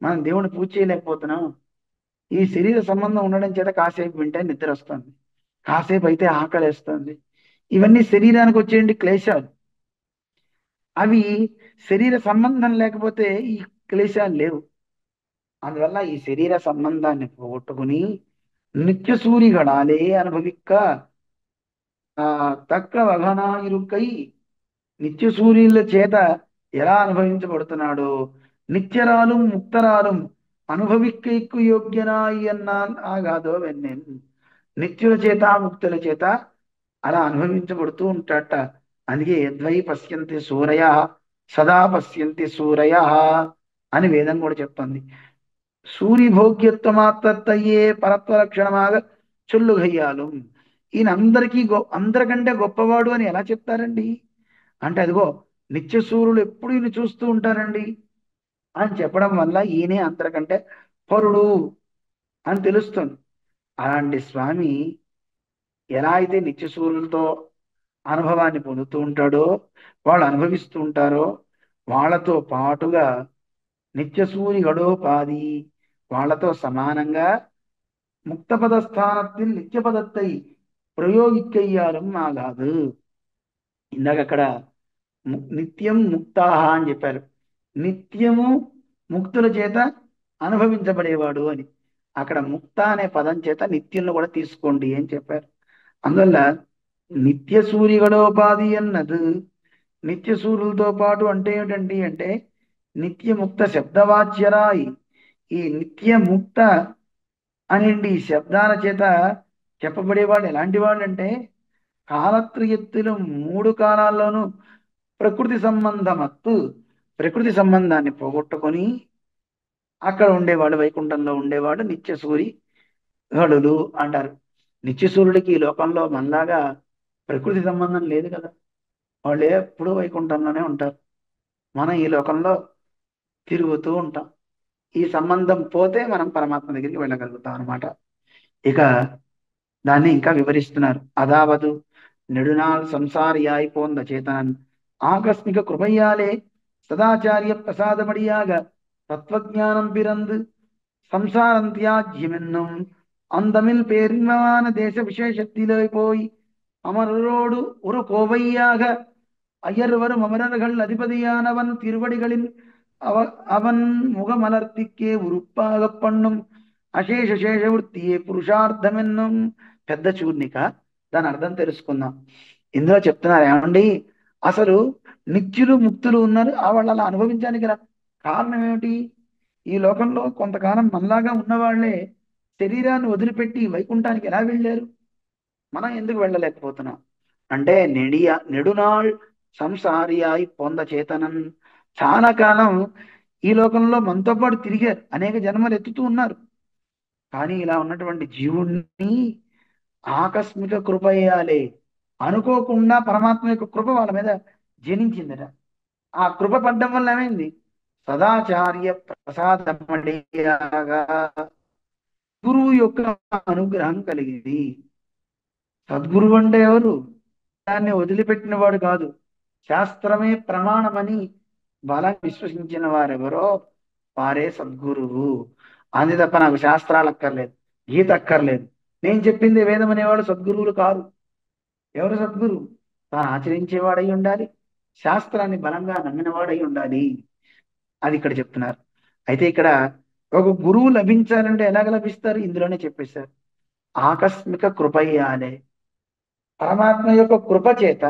Speaker 1: మనం దేవుని పూజ చేయలేకపోతున్నాం. ఈ శరీర సంబంధం ఉండడం చేత కాసేపు వింటే నిద్ర వస్తుంది, కాసేపు అయితే ఆకలేస్తుంది. ఇవన్నీ శరీరానికి వచ్చేయండి క్లేశాలు. అవి శరీర సంబంధం లేకపోతే ఈ క్లేశాలు లేవు. అందువల్ల ఈ శరీర సంబంధాన్ని పోగొట్టుకుని నిత్య సూరిగడాలే అనుభవిక్క తక్క వఘనాయిరుకై, నిత్య సూర్యుల చేత ఎలా అనుభవించబడుతున్నాడో, నిత్యరాలు ముక్తరాలు అనుభవిక్కైక్కు యోగ్యనాయి అన్నాన్ ఆగాదో వెన్నెన్. నిత్యుల చేత ముక్తుల చేత అలా అనుభవించబడుతూ ఉంటాట. అందుకే యద్వై పశ్యంతి సూరయ సదా పశ్యంతి సూరయ అని వేదం కూడా చెప్తుంది. సూరిభోగ్యత్వమాత్తయ్యే పరత్వ లక్షణమాగా చొల్లుగయ్యాలు. ఈయన అందరికంటే గొప్పవాడు అని ఎలా చెప్తారండి అంటే, అదిగో నిత్య సూర్యులు ఎప్పుడు ఈయన చూస్తూ ఉంటారండి అని చెప్పడం వల్ల ఈయనే అందరికంటే పరుడు అని తెలుస్తుంది. అలాంటి స్వామి ఎలా అయితే నిత్య సూర్యులతో అనుభవాన్ని పొందుతూ ఉంటాడో, వాళ్ళు అనుభవిస్తూ ఉంటారో, వాళ్ళతో పాటుగా నిత్య సూరి గడోపాది, వాళ్ళతో సమానంగా ముక్తపద స్థానத்தில் నిత్యపదத்தை ప్రయోగిక్కయ్యారం ఆగాదు. ఇందాక అక్కడ నిత్యం ముక్తాహ అని చెప్పారు. నిత్యము ముక్తుల చేత అనుభవించబడేవాడు అని. అక్కడ ముక్త అనే పదం చేత నిత్యులను కూడా తీసుకోండి అని చెప్పారు. అందువల్ల నిత్య సూర్యగడోపాధి అన్నది, నిత్య సూర్యులతో పాటు అంటే ఏమిటండి అంటే, నిత్యముక్త శబ్దవాచ్యరాయి. ఈ నిత్యముక్త అనేంటి ఈ శబ్దాల చేత చెప్పబడేవాళ్ళు ఎలాంటి వాళ్ళు అంటే, కాలత్రయత్తులు మూడు కాలాల్లోనూ ప్రకృతి సంబంధమత్తు, ప్రకృతి సంబంధాన్ని పోగొట్టుకొని అక్కడ ఉండేవాడు, వైకుంఠంలో ఉండేవాడు నిత్య సూరి గడులు అంటారు. నిత్య సూర్యుడికి ఈ లోకంలో మనలాగా ప్రకృతి సంబంధం లేదు కదా, వాళ్ళు ఎప్పుడూ వైకుంఠంలోనే ఉంటారు. మనం ఈ లోకంలో తిరుగుతూ ఉంటాం. ఈ సంబంధం పోతే మనం పరమాత్మ దగ్గరికి వెళ్ళగలుగుతాం అనమాట. ఇక దాన్ని ఇంకా వివరిస్తున్నారు. అదావదు నెడునాள் సంసారియాయి పోంద చేతనన్ ఆకస్మిక కృపయ్యాలే సదాచార్య ప్రసాదమడియాగ தத்துவஞானம் பிறந்து சம்சாரம் தியாஜ்யம் என்னும் அந்தமில் பேரின்பமான தேச விசேஷத்திலே போய் அமரோடு ஒரு கோவையாக அயர்வரும் அமரர்கள் அதிபதியானவன் திருவடிகளில் அவ அவன் முகமலர்த்திக்கே ఉరుப்பாகப் பண்ணும் అశేష శేషవృత్తియే పురుషార్థమెన్నం. పెద్ద చూర్ణిక, దాని అర్థం తెలుసుకుందాం. ఇందులో చెప్తున్నారు ఏమండి, అసలు నిత్యులు ముక్తులు ఉన్నారు, వాళ్ళు అలా అనుభవించడానికి గల కారణం ఏమిటి? ఈ లోకంలో కొంతకాలం మనలాగా ఉన్నవాళ్లే శరీరాన్ని వదిలిపెట్టి వైకుంఠానికి ఎలా వెళ్ళారు? మనం ఎందుకు వెళ్ళలేకపోతున్నాం అంటే, నెడునాళ్ సంసారియాయి పొంద చేతనన్, చాలా కాలం ఈ లోకంలో మనతో పాటు తిరిగారు, అనేక జన్మలు ఎత్తుతూ ఉన్నారు. కానీ ఇలా ఉన్నటువంటి జీవుణ్ణి ఆకస్మిక కృప అయ్యాలే, అనుకోకుండా పరమాత్మ యొక్క కృప వాళ్ళ మీద జనించిందట. ఆ కృప పడ్డం వల్ల ఏమైంది? సదాచార్య ప్రసాదమడియాగా గురువు యొక్క అనుగ్రహం కలిగింది. సద్గురువు అంటే ఎవరు? దాన్ని వదిలిపెట్టిన వాడు కాదు, శాస్త్రమే ప్రమాణమని బలం విశ్వసించిన వారెవరో వారే సద్గురువు. అంది తప్ప నాకు శాస్త్రాలు అక్కర్లేదు, గీత అక్కర్లేదు, నేను చెప్పింది వేదం అనేవాడు సద్గురువులు కారు. ఎవరు సద్గురు? తాను ఆచరించేవాడై ఉండాలి, శాస్త్రాన్ని బలంగా నమ్మినవాడై ఉండాలి. అది ఇక్కడ చెప్తున్నారు. అయితే ఇక్కడ ఒక గురువు లభించాలంటే ఎలాగ లభిస్తారు? ఇందులోనే చెప్పేశారు. ఆకస్మిక కృపయ్యాలే, పరమాత్మ యొక్క కృప చేత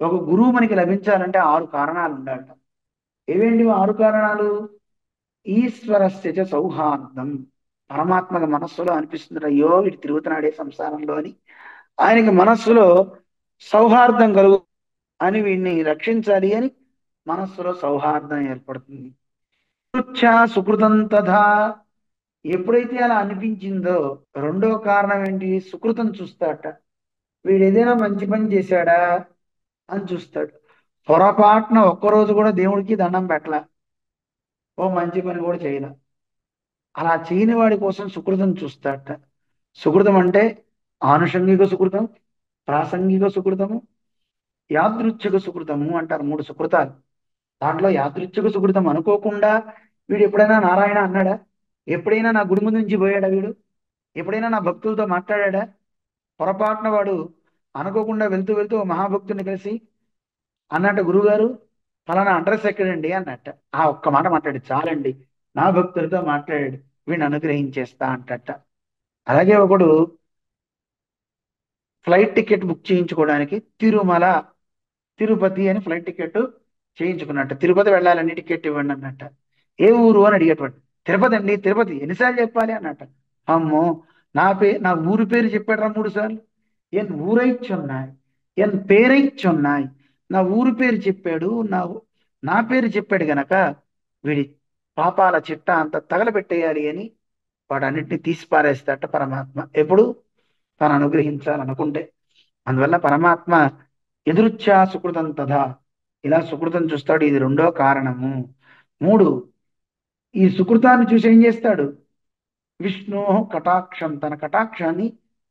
Speaker 1: ఒక గురువు మనకి లభించాలంటే 6 కారణాలు ఉండాలట. ఏవేంటి 6 కారణాలు? ఈశ్వరస్య చ సౌహార్దం, పరమాత్మకు మనస్సులో అనిపిస్తుంది, అయ్యో వీడు తిరుగుతున్నాడే సంసారంలో అని. ఆయనకి మనస్సులో సౌహార్దం కలుగు అని, వీడిని రక్షించాలి అని మనస్సులో సౌహార్దం ఏర్పడుతుంది. సుకృతం తథా, ఎప్పుడైతే అలా అనిపించిందో రెండో కారణం ఏంటి? సుకృతం చూస్తాడట. వీడు ఏదైనా మంచి పని చేశాడా అని చూస్తాడు. పొరపాటున ఒక్కరోజు కూడా దేవుడికి దండం పెట్టలా, ఓ మంచి పని కూడా చేయలే. అలా చేయని వాడి కోసం సుకృతం చూస్తాడట. సుకృతం అంటే ఆనుషంగిక సుకృతం, ప్రాసంగిక సుకృతము, యాదృచ్ఛిక సుకృతము అంటారు. 3 సుకృతాలు. దాంట్లో యాదృచ్ఛిక సుకృతం, అనుకోకుండా వీడు ఎప్పుడైనా నారాయణ అన్నాడా? ఎప్పుడైనా నా గుడి ముందు నుంచి పోయాడా? వీడు ఎప్పుడైనా నా భక్తులతో మాట్లాడా? పొరపాటున వాడు అనుకోకుండా వెళ్తూ వెళ్తూ ఓ మహాభక్తుని కలిసి అన్నట్ట, గురుగారు ఫలానా అడ్రస్ ఎక్కడండి అన్నట్ట. ఆ ఒక్క మాట మాట్లాడి చాలండి, నా భక్తులతో మాట్లాడాడు, వీడిని అనుగ్రహించేస్తా అంటట. అలాగే ఒకడు ఫ్లైట్ టికెట్ బుక్ చేయించుకోవడానికి తిరుమల, తిరుపతి అని ఫ్లైట్ టికెట్ చేయించుకున్నట్ట. తిరుపతి వెళ్ళాలని టికెట్ ఇవ్వండి అన్నట్ట. ఏ ఊరు అని అడిగేటువంటి, తిరుపతి అండి, తిరుపతి ఎన్నిసార్లు చెప్పాలి అన్నట్ట. అమ్మో, నా ఊరు పేరు చెప్పాడు 3 సార్లు. ఎన్ ఊరై చొన్నాయి, ఎన్ పేరై చొన్నాయి. నా ఊరు పేరు చెప్పాడు, నా పేరు చెప్పాడు గనక వీడి పాపాల చిట్ట అంత తగలబెట్టేయాలి అని వాటన్నిటిని తీసి పారేస్తాట పరమాత్మ, ఎప్పుడు తాను అనుగ్రహించాలనుకుంటే. అందువల్ల పరమాత్మ ఎదురుచ్ఛా సుకృతం తథా, ఇలా సుకృతం చూస్తాడు. ఇది రెండో కారణము. 3, ఈ సుకృతాన్ని చూసి ఏం చేస్తాడు? విష్ణు కటాక్షం, తన కటాక్షాన్ని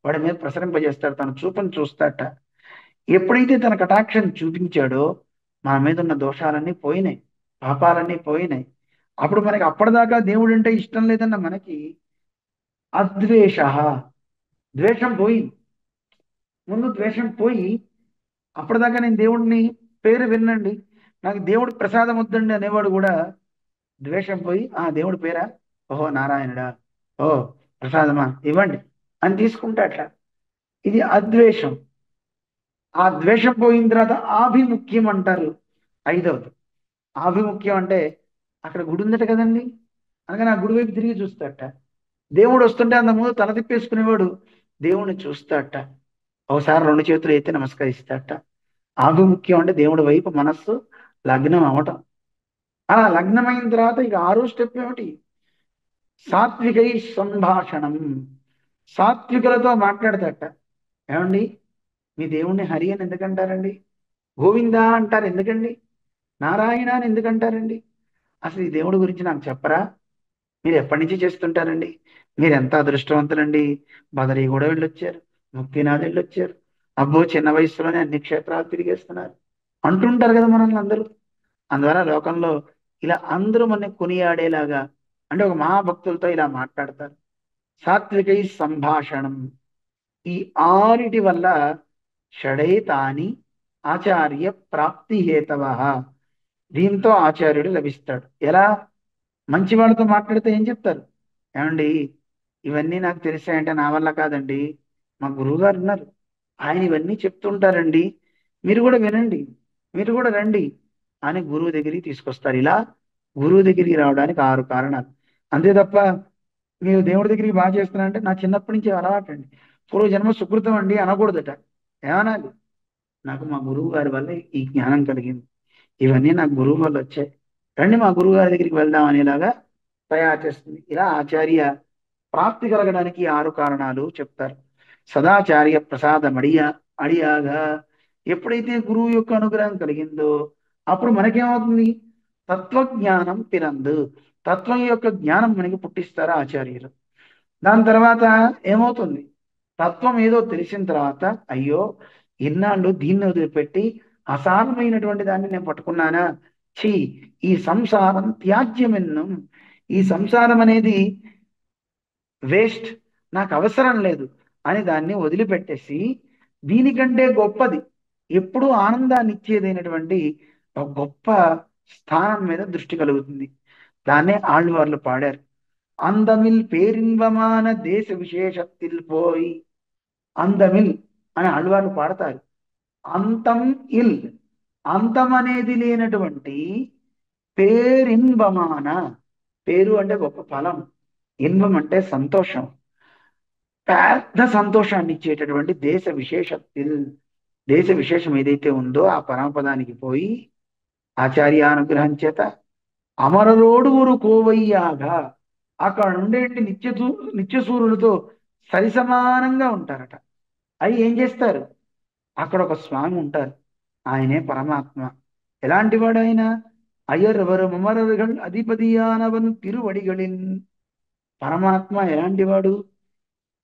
Speaker 1: వాడి మీద ప్రసరింపజేస్తాడు, తన చూపని చూస్తాట. ఎప్పుడైతే తన కటాక్షం చూపించాడో మన మీద ఉన్న దోషాలన్నీ పోయినాయి, పాపాలన్నీ పోయినాయి. అప్పుడు మనకి అప్పటిదాకా దేవుడు అంటే ఇష్టం లేదన్న మనకి అద్వేష, ద్వేషం పోయింది. ముందు ద్వేషం పోయి, అప్పటిదాకా నేను దేవుడిని పేరు విన్నండి, నాకు దేవుడి ప్రసాదం వద్దండి అనేవాడు కూడా ద్వేషం పోయి, ఆ దేవుడి పేరా, ఓహో నారాయణుడా, ఓ ప్రసాదమా ఇవ్వండి అని తీసుకుంటా అట్లా. ఇది అద్వేషం. ఆ ద్వేషం పోయిన తర్వాత ఆభిముఖ్యం అంటారు, 5వది. ఆభిముఖ్యం అంటే అక్కడ గుడి ఉందట కదండి, అనగా నా గుడి వైపు తిరిగి చూస్తాట. దేవుడు వస్తుంటే అంత ముందు తల తిప్పేసుకునేవాడు దేవుణ్ణి చూస్తాట. ఒకసారి 2 చేతులు ఎత్తి నమస్కరిస్తాట. ఆభిముఖ్యం అంటే దేవుడి వైపు మనస్సు లగ్నం అవటం. అలా లగ్నమైన తర్వాత ఇక 6వ స్టెప్ ఏమిటి? సాత్వికై సంభాషణం, సాత్వికులతో మాట్లాడతాట. ఏమండి, మీ దేవుణ్ణి హరి అని ఎందుకంటారండి? గోవిందా అంటారు ఎందుకండి? నారాయణ అని ఎందుకంటారండి? అసలు ఈ దేవుడి గురించి నాకు చెప్పరా? మీరు ఎప్పటి నుంచి చేస్తుంటారండి? మీరు ఎంత అదృష్టవంతులండి, బదరీ కూడా వెళ్ళొచ్చారు, ముక్తినాథ్ వెళ్ళొచ్చారు, అబ్బో చిన్న వయసులోనే అన్ని క్షేత్రాలు తిరిగేస్తున్నారు అంటుంటారు కదా మనల్ని అందరూ. అందువల్ల లోకంలో ఇలా అందరూ మన కొనియాడేలాగా, అంటే ఒక మహాభక్తులతో ఇలా మాట్లాడతారు. సాత్వికై సంభాషణం, ఈ 6 వల్ల షడైతాని ఆచార్య ప్రాప్తి హేతవ. దీంతో ఆచార్యుడు లభిస్తాడు. ఎలా? మంచి వాళ్ళతో మాట్లాడితే ఏం చెప్తారు? ఏమండి, ఇవన్నీ నాకు తెలిసాయంటే నా వల్ల కాదండి, మా గురువు గారు ఉన్నారు, ఆయన ఇవన్నీ చెప్తుంటారండి, మీరు కూడా వినండి, మీరు కూడా రండి అని గురువు దగ్గరికి తీసుకొస్తారు. ఇలా గురువు దగ్గరికి రావడానికి 6 కారణాలు. అంతే తప్ప మీరు దేవుడి దగ్గరికి బాగా చేస్తున్నా అంటే నా చిన్నప్పటి నుంచి అలవాటు అండి, పూర్వ జన్మ సుకృతం అండి అనకూడదట. ఏమనాలి? నాకు మా గురువు గారి వల్ల ఈ జ్ఞానం కలిగింది, ఇవన్నీ నాకు గురువు వల్ల వచ్చాయి, రండి మా గురువు గారి దగ్గరికి వెళ్దాం అనేలాగా తయారు చేస్తుంది. ఇలా ఆచార్య ప్రాప్తి కలగడానికి 6 కారణాలు చెప్తారు. సదాచార్య ప్రసాదం అడియాగా, ఎప్పుడైతే గురువు యొక్క అనుగ్రహం కలిగిందో అప్పుడు మనకేమవుతుంది? తత్వజ్ఞానం పిరందు, తత్వం యొక్క జ్ఞానం మనకి పుట్టిస్తారు ఆచార్యులు. దాని తర్వాత ఏమవుతుంది? తత్వం ఏదో తెలిసిన తర్వాత, అయ్యో ఇన్నాళ్ళు దీన్ని వదిలిపెట్టి అసారమైనటువంటి దాన్ని నేను పట్టుకున్నానా, ఛీ, ఈ సంసారం త్యాజ్యమెన్నం, ఈ సంసారం అనేది వేస్ట్, నాకు అవసరం లేదు అని దాన్ని వదిలిపెట్టేసి దీనికంటే గొప్పది, ఎప్పుడూ ఆనందాన్ని ఇచ్చేదైనటువంటి ఒక గొప్ప స్థానం మీద దృష్టి కలుగుతుంది. దాన్నే ఆళ్వార్లు పాడారు. అందమిల్ పేరిన్వమాన దేశ విశేషத்தில் పోయి, అందమిల్ అని ఆళ్వార్లు పాడతారు. అంతం ఇల్, అంతం అనేది లేనటువంటి పేరిన్వమాన, పేరు అంటే గొప్ప ఫలం, ఇన్వం అంటే సంతోషం, పెద్ద సంతోషాన్ని ఇచ్చేటటువంటి దేశ విశేషத்தில், దేశ విశేషం ఏదైతే ఉందో ఆ పరమపదానికి పోయి ఆచార్యానుగ్రహం చేత అమరరోడుగురు కోవయ్యాగా, అక్కడ ఉండేటి నిత్య సూర్యులతో సరిసమానంగా ఉంటారట. అవి ఏం చేస్తారు? అక్కడ ఒక స్వామి ఉంటారు, ఆయనే పరమాత్మ. ఎలాంటి వాడు ఆయన? అయ్యర్వరు మమరరుగల్ అధిపతియానవన్ తిరువడిகளின், పరమాత్మ ఎలాంటి వాడు?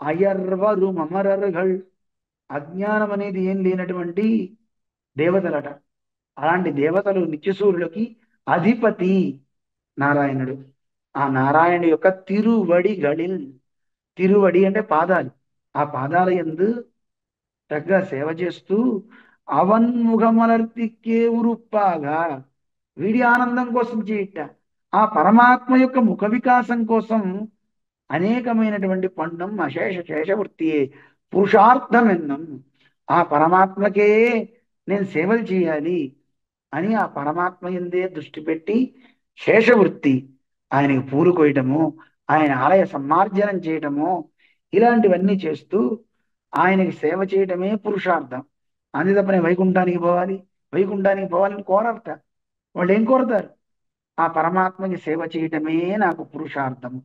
Speaker 1: అయర్వరు మమరరుగల్, అజ్ఞానం అనేది ఏం లేనటువంటి దేవతలట. అలాంటి దేవతలు నిత్యసూరులకి అధిపతి నారాయణుడు. ఆ నారాయణ యొక్క తిరువడిகளில், తిరువడి అంటే పాదాలు, ఆ పాదాల యందు చక్కగా సేవ చేస్తూ అవన్ ముఖమలర్తికే ఉరుప్పాగా, వీడి ఆనందం కోసం చేయట, ఆ పరమాత్మ యొక్క ముఖ వికాసం కోసం అనేకమైనటువంటి పండం అశేష శేషవృత్తియే పురుషార్థమెన్నం, ఆ పరమాత్మకే నేను సేవలు చేయాలి అని ఆ పరమాత్మ ఎందే దృష్టి పెట్టి శేషవృత్తి, ఆయనకి పూలు కొయ్యటము, ఆయన ఆలయ సమ్మార్జనం చేయటము, ఇలాంటివన్నీ చేస్తూ ఆయనకి సేవ చేయటమే పురుషార్థం. అంతే తప్ప నేను వైకుంఠానికి పోవాలి, వైకుంఠానికి పోవాలని కోరట. వాళ్ళు ఏం కోరతారు? ఆ పరమాత్మకి సేవ చేయటమే నాకు పురుషార్థము,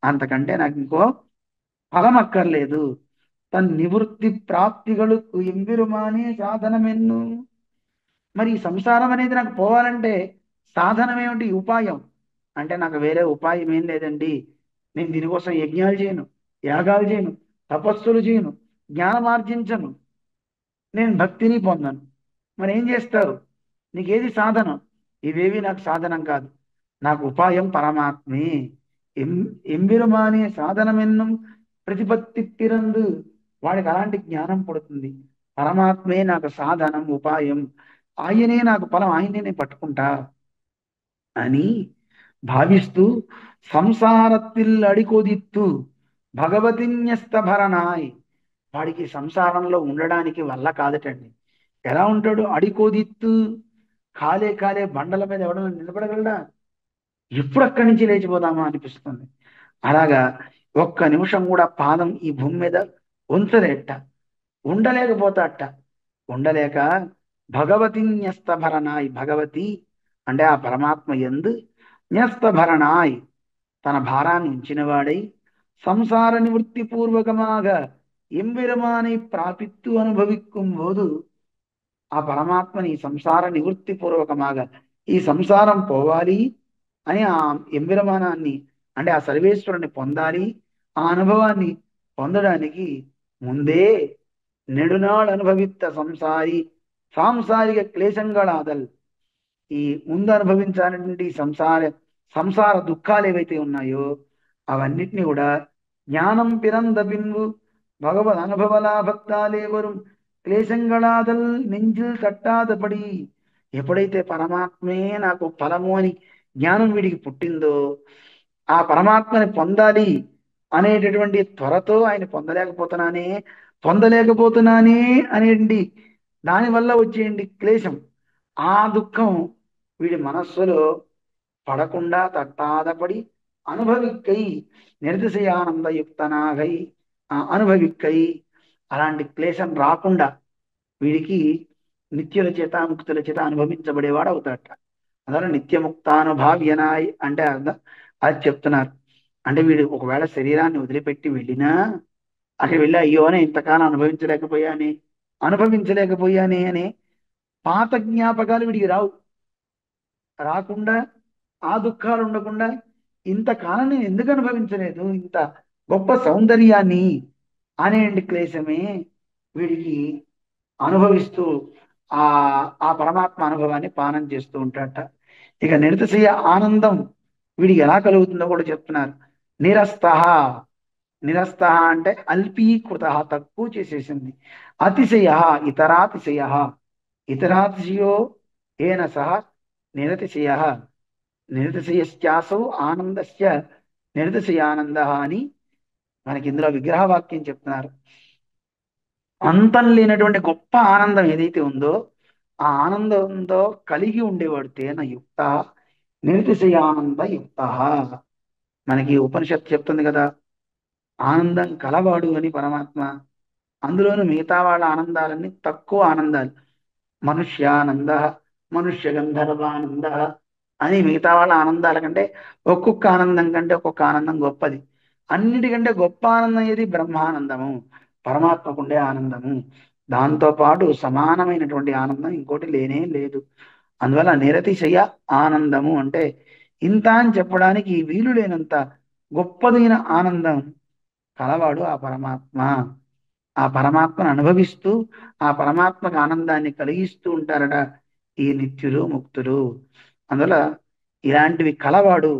Speaker 1: అంతకంటే నాకు ఇంకో ఫలం అక్కర్లేదు. తన్ నివృత్తి ప్రాప్తిಗಳು ఎంబిరుమానే సాధనమెన్ను. మరి ఈ సంసారం అనేది నాకు పోవాలంటే సాధనం ఏమిటి? ఉపాయం అంటే నాకు వేరే ఉపాయం ఏం లేదండి, నేను దీనికోసం యజ్ఞాలు చేయను, యాగాలు చేయను, తపస్సులు చేయను, జ్ఞానం ఆర్జించను, నేను భక్తిని పొందను. మరి ఏం చేస్తారు? నీకేది సాధనం? ఇవేవి నాకు సాధనం కాదు, నాకు ఉపాయం పరమాత్మే. ఎం ఎంబిరుమానే సాధనమెన్నం ప్రతిపత్తి పిరందు, వాడికి అలాంటి జ్ఞానం పుడుతుంది. పరమాత్మే నాకు సాధనం, ఉపాయం, ఆయనే నాకు ఫలం, ఆయనే నేను పట్టుకుంటా అని భావిస్తూ సంసారத்தில் అడికొదిత్తు భగవతిన్యస్త భరణాయ్, వాడికి సంసారంలో ఉండడానికి వల్ల కాదటండి. ఎలా ఉంటాడు? అడికోదిత్తు, కాలే కాలే బండల మీద ఎవడన్నా నిలబడగలడా? ఎప్పుడు అక్కడి నుంచి లేచిపోదామా అనిపిస్తుంది. అలాగా ఒక్క నిమిషం కూడా పాదం ఈ భూమి మీద ఉంచలేట, ఉండలేకపోతాట. ఉండలేక భగవతి న్యస్తభరణాయ్, భగవతి అంటే ఆ పరమాత్మ యందు న్యస్తభరణాయ్, తన భారాన్ని ఉంచినవాడై సంసార నివృత్తి పూర్వకమాగా ఎంబెరుమాனை ప్రాపిత్తు అనుభవిక్కుం పోదు, ఆ పరమాత్మని సంసార నివృత్తి పూర్వకమాగా ఈ సంసారం పోవాలి అని ఆ ఎంబిరమానాన్ని అంటే ఆ సర్వేశ్వరుని పొందాలి, ఆ అనుభవాన్ని పొందడానికి ముందే నెడునాள் అనుభవిத்த సంసారి సాంసారిక క్లేశంగళాదల్, ఈ ముందు అనుభవించాలంటే ఈ సంసార దుఃఖాలు ఏవైతే ఉన్నాయో అవన్నిటిని కూడా జ్ఞానం పిరంద పిన్వు భగవద్ అనుభవ లాభక్తాలే వரும் క్లేశంగళాదల్ నెంజిల్ తట్టాదపడి, ఎప్పుడైతే పరమాత్మే నాకు ఫలము అని జ్ఞానం వీడికి పుట్టిందో, ఆ పరమాత్మని పొందాలి అనేటటువంటి త్వరతో ఆయన పొందలేకపోతున్నానే అనేండి దానివల్ల వచ్చేయండి క్లేశం. ఆ దుఃఖం వీడి మనస్సులో పడకుండా తట్టాదపడి అనుభవిక్కై నిర్దిశయానందయుక్తనాగై అనుభవిక్కై, అలాంటి క్లేశం రాకుండా వీడికి నిత్యుల చేత ముక్తుల చేత అనుభవించబడేవాడు అవుతాడట. అందువల్ల నిత్యముక్తానుభావ్యనాయ్ అంటే అర్థం అది చెప్తున్నారు. అంటే వీడు ఒకవేళ శరీరాన్ని వదిలిపెట్టి వెళ్ళినా, అక్కడ వెళ్ళి అయ్యో అని ఇంతకాలం అనుభవించలేకపోయానే అనే పాత జ్ఞాపకాలు వీడికి రాకుండా, ఆ దుఃఖాలు ఉండకుండా, ఇంతకాలం నేను ఎందుకు అనుభవించలేదు ఇంత గొప్ప సౌందర్యాన్ని అనేంటి క్లేశమే వీడికి అనుభవిస్తూ ఆ ఆ పరమాత్మ అనుభవాన్ని పానం చేస్తూ ఉంటాడట. ఇక నిరతిశయ ఆనందం వీడికి ఎలా కలుగుతుందో కూడా చెప్తున్నారు. నిరస్త నిరస్త అంటే అల్పీకృత, తక్కువ చేసేసింది. అతిశయ ఇతరాతిశయ, ఇతరాతిశయో ఏన సహ నిరతిశయ, నిరతిశయశ్చాసౌ ఆనందస్య నిరతిశయానంద అని మనకి ఇందులో విగ్రహవాక్యం చెప్తున్నారు. అంతం లేనటువంటి గొప్ప ఆనందం ఏదైతే ఉందో, ఆ ఆనందంతో కలిగి ఉండేవాడు తేన యుక్త నిరతిశయానంద యుక్త. మనకి ఉపనిషత్తు చెప్తుంది కదా, ఆనందం కలవాడు అని పరమాత్మ. అందులోను మిగతా వాళ్ళ ఆనందాలన్నీ తక్కువ ఆనందాలు. మనుష్యానంద, మనుష్య గంధర్వానంద అని మిగతా వాళ్ళ ఆనందాల కంటే ఒక్కొక్క ఆనందం కంటే ఒక్కొక్క ఆనందం గొప్పది. అన్నిటికంటే గొప్ప ఆనందం ఏది? బ్రహ్మానందము, పరమాత్మకుండే ఆనందము. దాంతో పాటు సమానమైనటువంటి ఆనందం ఇంకోటి లేనే లేదు. అందువల్ల నిరతిశయ ఆనందము అంటే ఇంత అని చెప్పడానికి వీలు లేనంత గొప్పదైన ఆనందం కలవాడు ఆ పరమాత్మ. ఆ పరమాత్మను అనుభవిస్తూ ఆ పరమాత్మకు ఆనందాన్ని కలిగిస్తూ ఉంటారట ఈ నిత్యులు ముక్తులు. అందువల్ల ఇలాంటివి కలవాడు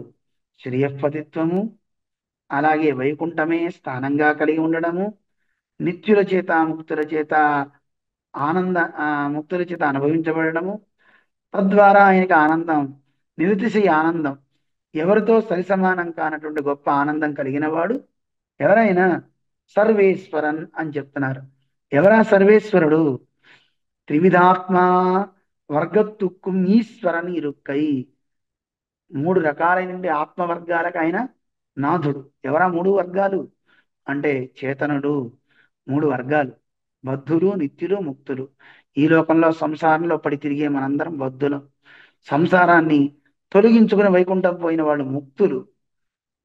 Speaker 1: శ్రేయఃపతిత్వము, అలాగే వైకుంఠమే స్థానంగా కలిగి ఉండడము, నిత్యుల చేత ముక్తుల చేత ఆనంద ముక్తుల చేత అనుభవించబడము, తద్వారా ఆయనకి ఆనందం నిరతిశయ ఆనందం, ఎవరితో సరిసమానం కానటువంటి గొప్ప ఆనందం కలిగిన వాడు ఎవరైనా సర్వేశ్వరన్ అని చెప్తున్నారు. ఎవరా సర్వేశ్వరుడు? త్రివిధాత్మా వర్గత్తుక్కుం ఈశ్వరన్ ఇరుక్కై. మూడు రకాలైన ఆత్మవర్గాలకు ఆయన నాథుడు. ఎవరా మూడు వర్గాలు అంటే చేతనుడు. మూడు వర్గాలు బద్ధులు, నిత్యులు, ముక్తులు. ఈ లోకంలో సంసారంలో పడి తిరిగే మనందరం బద్ధులం. సంసారాన్ని తొలగించుకుని వైకుంఠం పోయిన వాళ్ళు ముక్తులు.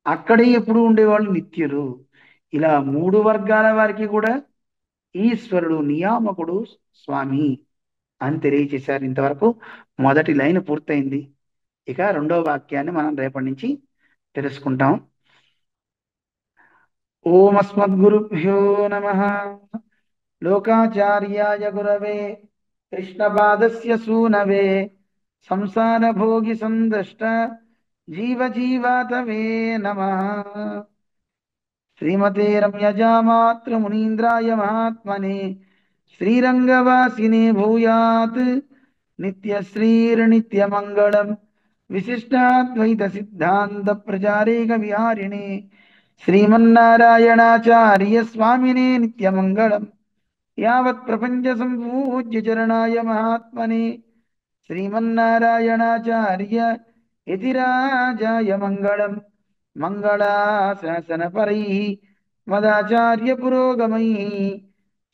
Speaker 1: అక్కడే ఎప్పుడు ఉండేవాళ్ళు నిత్యులు. ఇలా మూడు వర్గాల వారికి కూడా ఈశ్వరుడు నియామకుడు స్వామి అని తెలియచేశారు. ఇంతవరకు మొదటి లైన్ పూర్తయింది. ఇక రెండో వాక్యాన్ని మనం రేపటి నుంచి తెలుసుకుంటాం. ఓం అస్మద్గురుభ్యో నమః. లోకాచార్యాయ గురవే కృష్ణపాదస్య సూనవే సంసార భోగి సందష్ట జీవజీవాతవే నమః. శ్రీమతే రమ్యజామాతృమునీంద్రాయ మహాత్మనే శ్రీరంగవాసినే భూయాత్ నిత్యశ్రీర్నిత్యమంగళం విశిష్టాద్వైత సిద్ధాంత ప్రచారేక విహారిణే శ్రీమన్నారాయణాచార్య స్వామినే నిత్యమంగళం. యావత్ ప్రపంచ సంపూజ్య చరణాయ మహాత్మనే శ్రీమన్నారాయణాచార్య యతిరాజాయ మంగళం. మంగళాశాసనపరైః మదాచార్య పురోగమైః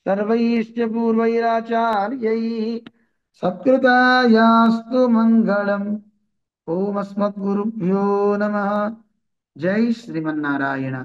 Speaker 1: సర్వైశ్చ పూర్వైరాచార్యైః సత్కృతాయాస్తు మంగళం. ఓం అస్మద్గురుభ్యో నమః. జై శ్రీమన్నారాయణ.